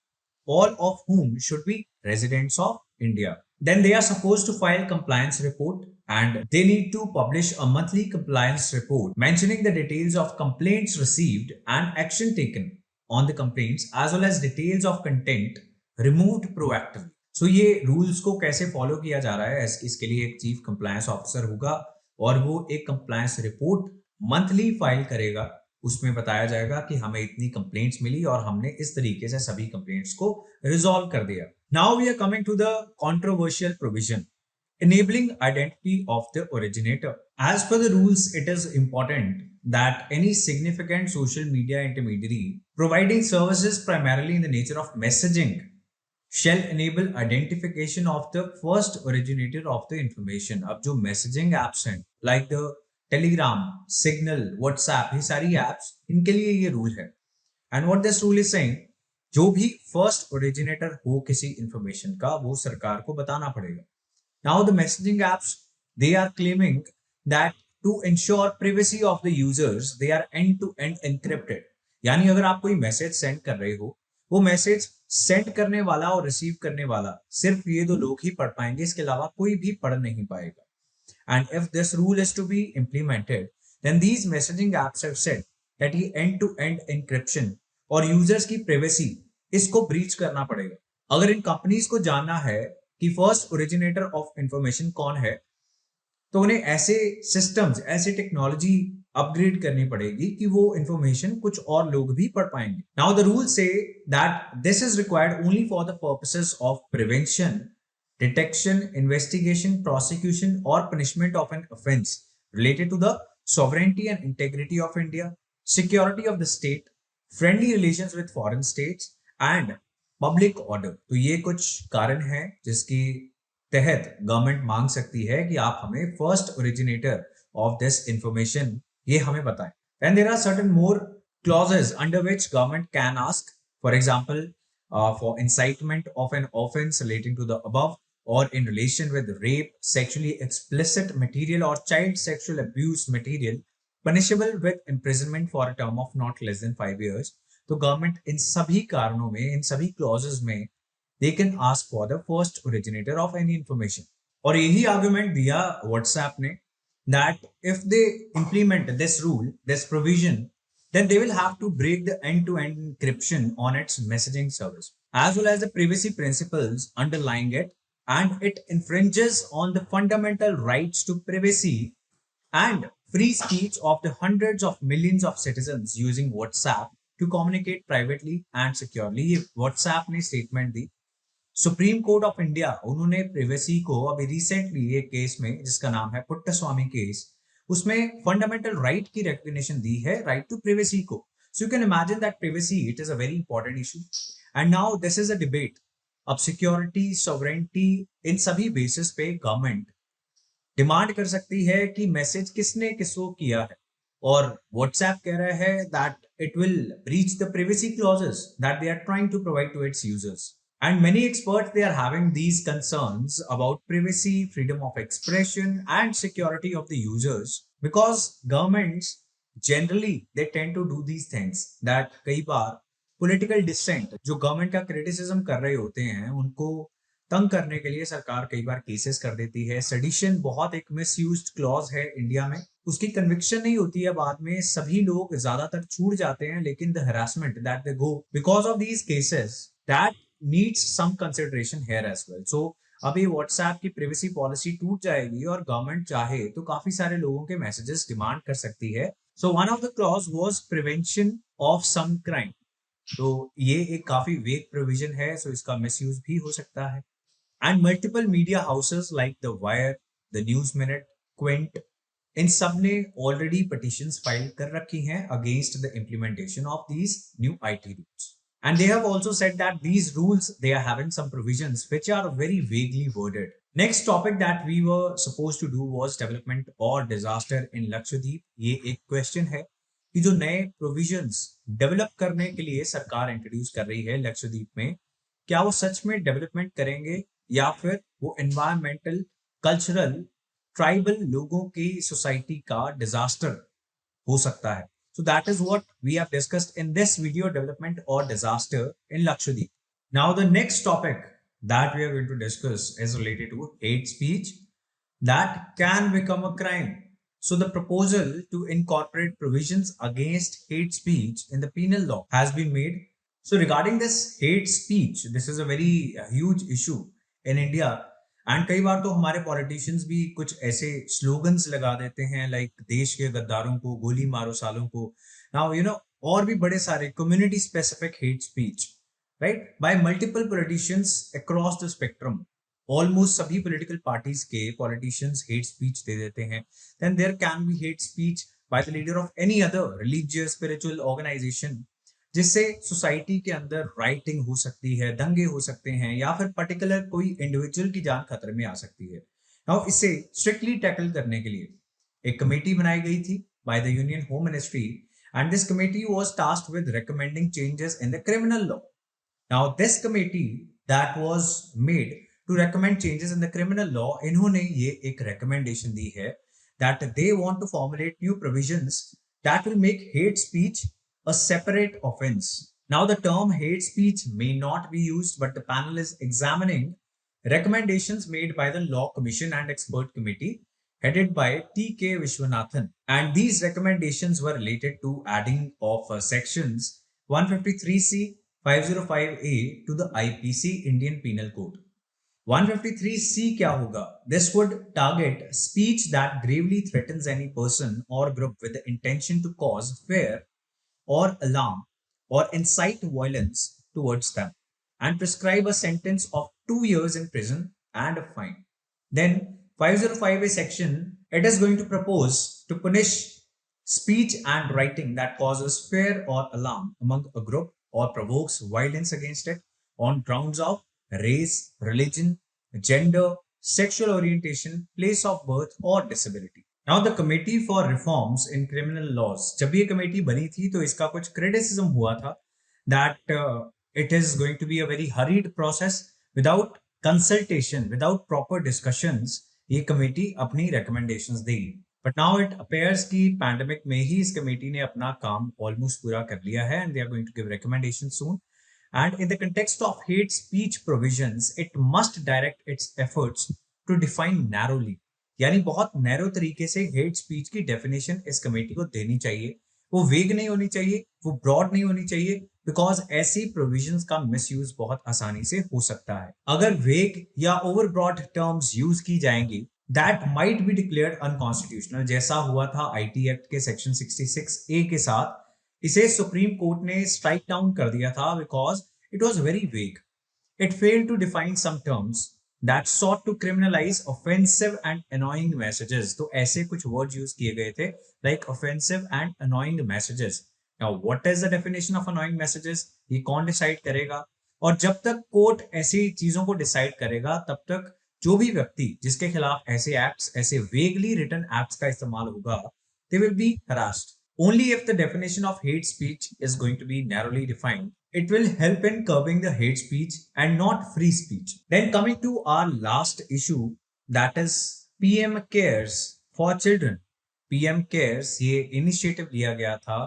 all of whom should be residents of India. Then they are supposed to file compliance report and they need to publish a monthly compliance report mentioning the details of complaints received and action taken on the complaints as well as details of content removed proactively. So ये rules को कैसे follow किया जा रहा है, इसके लिए एक chief compliance officer होगा और वो एक compliance report monthly file करेगा. उसमें बताया जाएगा कि हमें इतनी कंप्लेंट्स मिली और हमने इस तरीके से सभी कंप्लेंट्स को रिजॉल्व कर दिया. Now we are coming to the controversial provision, enabling identity of the originator. As per the rules, it is important that any significant social media intermediary providing services primarily in the nature of messaging shall enable identification of the first originator of the information. अब जो messaging apps हैं like the Telegram, Signal, WhatsApp, ये सारी apps इनके लिए ये rule है. And what this rule is saying, जो भी first originator हो किसी information का वो सरकार को बताना पड़ेगा. Now the messaging apps, they are claiming that to ensure privacy of the users, they are end-to-end encrypted. यानी अगर आप कोई मैसेज सेंड कर रहे हो, वो मैसेज सेंड करने वाला और रिसीव करने वाला सिर्फ ये दो लोग ही पढ़ पाएंगे, इसके अलावा कोई भी पढ़ नहीं पाएगा. And if this rule is to be implemented, then these messaging apps have said that ये end-to-end encryption और यूजर्स की privacy इसको ब्रीच करना पड़ेगा. अगर इन कंपनीज को जानना है कि फर्स्ट ओरिजिनेटर ऑफ इंफॉर्मेशन कौन है, तो उन्हें ऐसे सिस्टम्स, ऐसे टेक्नोलॉजी अपग्रेड करनी पड़ेगी कि वो इंफॉर्मेशन कुछ और लोग भी पढ़ पाएंगे. Now the rule say that this is required only for the purposes of prevention, detection, investigation, prosecution और punishment of an offence related to the sovereignty and integrity of India, security of the state, friendly relations with foreign states and public order. तो ये कुछ कारण है जिसकी तहत government मांग सकती है कि आप हमें first originator of this information ये हमें बताएं. And there are certain more clauses under which government can ask, for example for incitement of an offence relating to the above or in relation with rape, sexually explicit material or child sexual abuse material punishable with imprisonment for a term of not less than 5 years. तो government in सभी कारणों में, इन सभी clauses में they can ask for the first originator of any information. और यही argument दिया WhatsApp ने, that if they implement this rule, this provision, then they will have to break the end-to-end encryption on its messaging service as well as the privacy principles underlying it, and it infringes on the fundamental rights to privacy and free speech of the hundreds of millions of citizens using WhatsApp to communicate privately and securely. ये WhatsApp ने statement the. Supreme court of India, उन्होंने privacy को अभी recently एक case में जिसका नाम है पुट्टस्वामी केस, उसमें फंडामेंटल राइट की रिकॉग्निशन दी है, राइट टू प्रिवेसी को. सो you can imagine that privacy it is a very important issue. And now this is a debate. अब सिक्योरिटी, सॉवरेंटी, इन सभी बेसिस पे गवर्नमेंट डिमांड कर सकती है कि मैसेज किसने किसको किया है, और व्हाट्सएप कह रहा है that it will breach the privacy clauses that they are trying to provide to its users. And many experts, they are having these concerns about privacy, freedom of expression and security of the users, because governments generally they tend to do these things that कई बार political dissent जो government का criticism कर रहे होते हैं उनको तंग करने के लिए सरकार कई बार केसेस कर देती है. सेडिशन बहुत एक मिसयूज्ड क्लॉज है इंडिया में, उसकी कन्विक्शन नहीं होती है, बाद में सभी लोग ज्यादातर छूट जाते हैं, लेकिन the harassment that they go because of these cases that needs some consideration here as well. So अभी व्हाट्सएप की प्राइवेसी पॉलिसी टूट जाएगी और गवर्नमेंट चाहे तो काफी सारे लोगों के मैसेजेस डिमांड कर सकती है. So one of the clause was prevention of some crime. तो ये एक काफी वेग प्रोविजन है, सो इसका मिसयूज भी हो सकता है. And multiple media houses like The Wire, The News Minute, Quint, इन सब ने already petitions file कर रखी हैं against the implementation of these new IT rules. And they have also said that these rules, they are having some provisions which are very vaguely worded. Next topic that we were supposed to do was development or disaster in Lakshadweep. ये एक question है कि जो नए provisions develop करने के लिए सरकार introduce कर रही है लक्षद्वीप में, क्या वो सच में डेवलपमेंट करेंगे या फिर वो एनवायरमेंटल, कल्चरल, ट्राइबल लोगों की सोसाइटी का डिजास्टर हो सकता है. So that is what we have discussed in this video, development और disaster in Lakshadweep. Now the next topic that we are going to discuss is related to hate speech that can become a crime. So the proposal to incorporate provisions against hate speech in the penal law has been made. So regarding this hate speech, this is a very huge issue in India. And कई बार तो हमारे politicians भी कुछ ऐसे slogans लगा देते हैं like देश के गद्दारों को गोली मारो सालों को। नाउ और भी बड़े सारे community specific hate speech write by multiple politicians across the spectrum. Almost सभी पॉलिटिकल पार्टीज के पॉलिटिशियंस हेट स्पीच दे देते हैं। Then there can be hate speech by the leader of any other religious spiritual organisation, जिससे society के अंदर writing हो सकती है, दंगे हो सकते हैं, या फिर पर्टिकुलर कोई इंडिविजुअल की जान खतरे में आ सकती है। नाउ इसे स्ट्रिक्टली टैकल करने के लिए एक कमेटी बनाई गई थी by the union home ministry, and this committee was tasked with recommending changes in the criminal law. Now this committee that was made to recommend changes in the criminal law, इन्होंने ये एक recommendation दी है that they want to formulate new provisions that will make hate speech a separate offense. Now the term hate speech may not be used, but the panel is examining recommendations made by the Law Commission and Expert Committee headed by T.K. Vishwanathan. And these recommendations were related to adding of sections 153C, 505A to the IPC Indian Penal Code. 153C क्या होगा? This would target speech that gravely threatens any person or group with the intention to cause fear or alarm or incite violence towards them, and prescribe a sentence of 2 years in prison and a fine. Then 505A section, it is going to propose to punish speech and writing that causes fear or alarm among a group or provokes violence against it on grounds of race, religion, gender, sexual orientation, place of birth or disability. Now the Committee for Reforms in Criminal Laws, जब ये committee बनी थी तो इसका कुछ criticism हुआ था that it is going to be a very hurried process without consultation, without proper discussions ये कमेटी अपनी recommendations देगी। But now it appears कि पैंडेमिक में ही इस कमेटी ने अपना काम ऑलमोस्ट पूरा कर लिया है, and they are going to give recommendations soon. And in the context of hate speech provisions, it must direct its efforts to define narrowly. यानी बहुत नैरो तरीके से हेट स्पीच की डेफिनेशन इस कमेटी को देनी चाहिए। वो वेग नहीं होनी चाहिए, वो ब्रॉड नहीं होनी चाहिए, बिकॉज ऐसी प्रोविजंस का मिसयूज बहुत आसानी से हो सकता है। अगर वेग या ओवर ब्रॉड टर्म्स यूज की जाएंगी, that might be declared unconstitutional, जैसा हुआ था आईटी एक्ट के सेक्शन 66A के साथ। इसे सुप्रीम कोर्ट ने स्ट्राइक डाउन कर दिया था because it was very vague. It failed to define some terms that sought to criminalize offensive and annoying messages। तो ऐसे कुछ वर्ड यूज किए गए थे like offensive and annoying messages। Now what is the definition of annoying messages? ये कौन decide करेगा? और जब तक कोर्ट ऐसी चीजों को डिसाइड करेगा तब तक जो भी व्यक्ति जिसके खिलाफ ऐसे एक्ट्स, ऐसे वेगली रिटन एक्ट्स का इस्तेमाल होगा, they will be harassed. Only if the definition of hate speech is going to be narrowly defined, it will help in curbing the hate speech and not free speech. Then coming to our last issue, that is PM Cares for Children. PM Cares ये initiative लिया गया था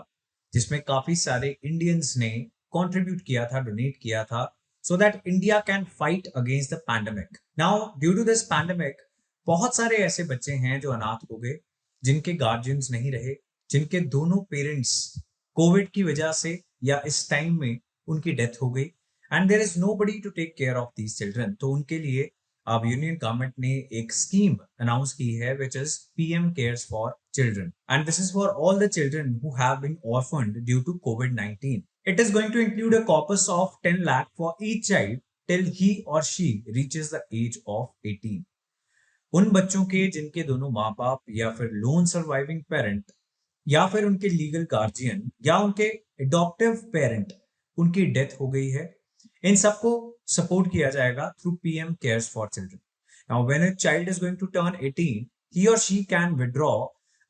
जिसमें काफी सारे Indians ने contribute किया था, डोनेट किया था, so that India can fight against the pandemic. Now due to this pandemic, बहुत सारे ऐसे बच्चे हैं जो अनाथ हो गए, जिनके गार्जियंस नहीं रहे, जिनके दोनों पेरेंट्स कोविड की वजह से या इस टाइम में उनकी डेथ हो गई, and there is nobody to take care of these children. तो उनके लिए अब यूनियन गवर्नमेंट ने एक स्कीम अनाउंस की है which is PM cares for children, and this is for all the children who have been orphaned due to कोविड-19। It is going to include a corpus of 10 lakh for each child till he or she reaches the age of 18। उन बच्चों के जिनके दोनों माँ बाप या फिर लोन सर्वाइविंग पेरेंट या फिर उनके लीगल गार्जियन या उनके एडॉप्टिव पेरेंट उनकी डेथ हो गई है, इन सबको सपोर्ट किया जाएगा through PM cares for children. Now when a child is going to turn 18, he or she can withdraw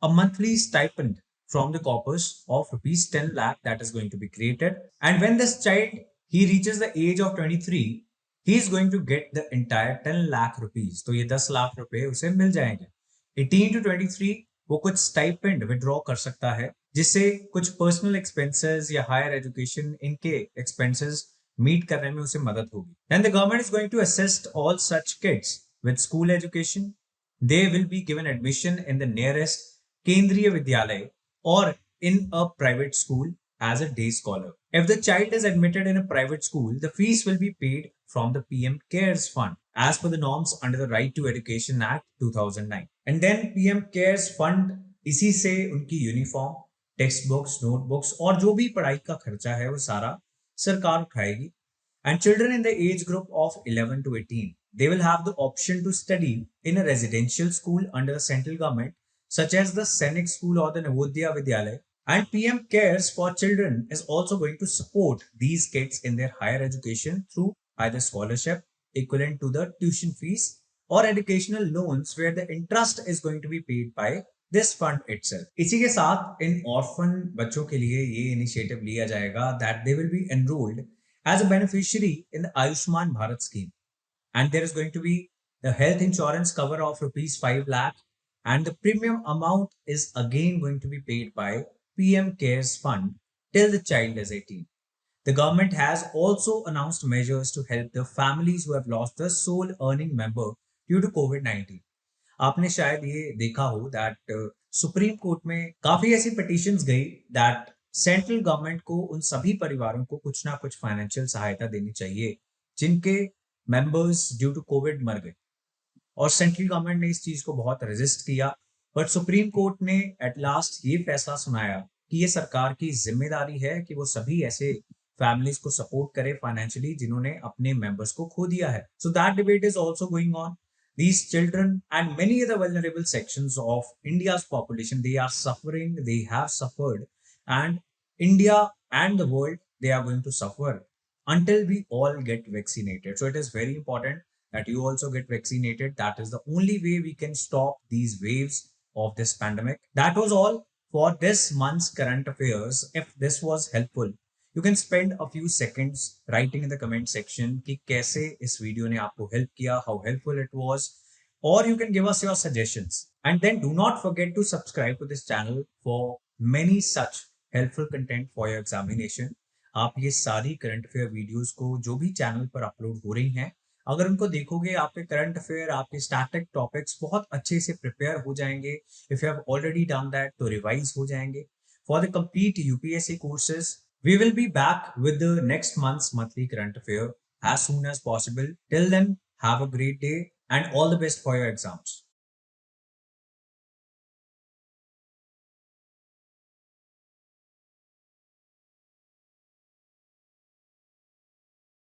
a monthly stipend from the corpus of rupees 10 lakh that is going to be created, and when this child he reaches the age of 23, he is going to get the entire 10 lakh rupees। तो ये 10 लाख रुपए उसे मिल जाएंगे। 18 to 23 वो कुछ stipend withdraw कर सकता है, जिससे कुछ पर्सनल एक्सपेंसेस या हायर एजुकेशन इनके एक्सपेंसेस मीट करने में उसे मदद होगी। Then the government is going to assist all such kids with school education. They will be given admission in the nearest Kendriya Vidyalay or in a private school as a day scholar. If the child is admitted in a private school, the fees will be paid from the PM Cares Fund, as per the norms under the Right to Education Act 2009. And then PM Cares Fund, इसी से उनकी uniform, text books, notebooks और जो भी पढ़ाई का खर्चा है वो सारा सरकार उठाएगी. And children in the age group of 11 to 18, they will have the option to study in a residential school under the central government, such as the Sainik School or the Navodaya Vidyalaya. And PM Cares for Children is also going to support these kids in their higher education through either scholarship equivalent to the tuition fees or educational loans where the interest is going to be paid by this fund itself. इसी के साथ इन orphan बच्चों के लिए ये initiative लिया जाएगा that they will be enrolled as a beneficiary in the Ayushman Bharat scheme. And there is going to be the health insurance cover of rupees 5 lakh, and the premium amount is again going to be paid by PM Cares Fund till the child is 18. The government has also announced measures to help the families who have lost the sole earning member due to COVID-19. आपने शायद ये देखा हो that supreme court में काफी ऐसी petitions गई that central government को उन सभी परिवारों को कुछ ना कुछ फाइनेंशियल सहायता देनी चाहिए जिनके मेंबर्स ड्यू टू कोविड मर गए. और सेंट्रल गवर्नमेंट ने इस चीज को बहुत रेजिस्ट किया, बट सुप्रीम कोर्ट ने एट लास्ट ये फैसला सुनाया कि ये सरकार की जिम्मेदारी है कि वो सभी ऐसे फैमिलीज को सपोर्ट करे फाइनेंशियली जिन्होंने अपने मेंबर्स को खो दिया है. So that debate is also going on. These children and many other vulnerable sections of India's population, they are suffering, they have suffered, and India and the world, they are going to suffer until we all get vaccinated. So it is very important that you also get vaccinated. That is the only way we can stop these waves of this pandemic. That was all for this month's current affairs. If this was helpful, you can spend a few seconds writing in the comment section कि कैसे इस video ने आपको help किया, how helpful it was, or you can give us your suggestions. And then do not forget to subscribe to this channel for many such helpful content for your examination. आप ये सारी current affair videos को जो भी channel पर upload हो रही हैं, अगर उनको देखोगे आपके करंट अफेयर, आपके स्टैटिक टॉपिक्स बहुत अच्छे से प्रिपेयर हो जाएंगे. If you have already done that तो रिवाइज हो जाएंगे. For the complete UPSC courses, we will be back with the next month's monthly current affair as soon as possible. Till then, have a great day and all the best for your exams.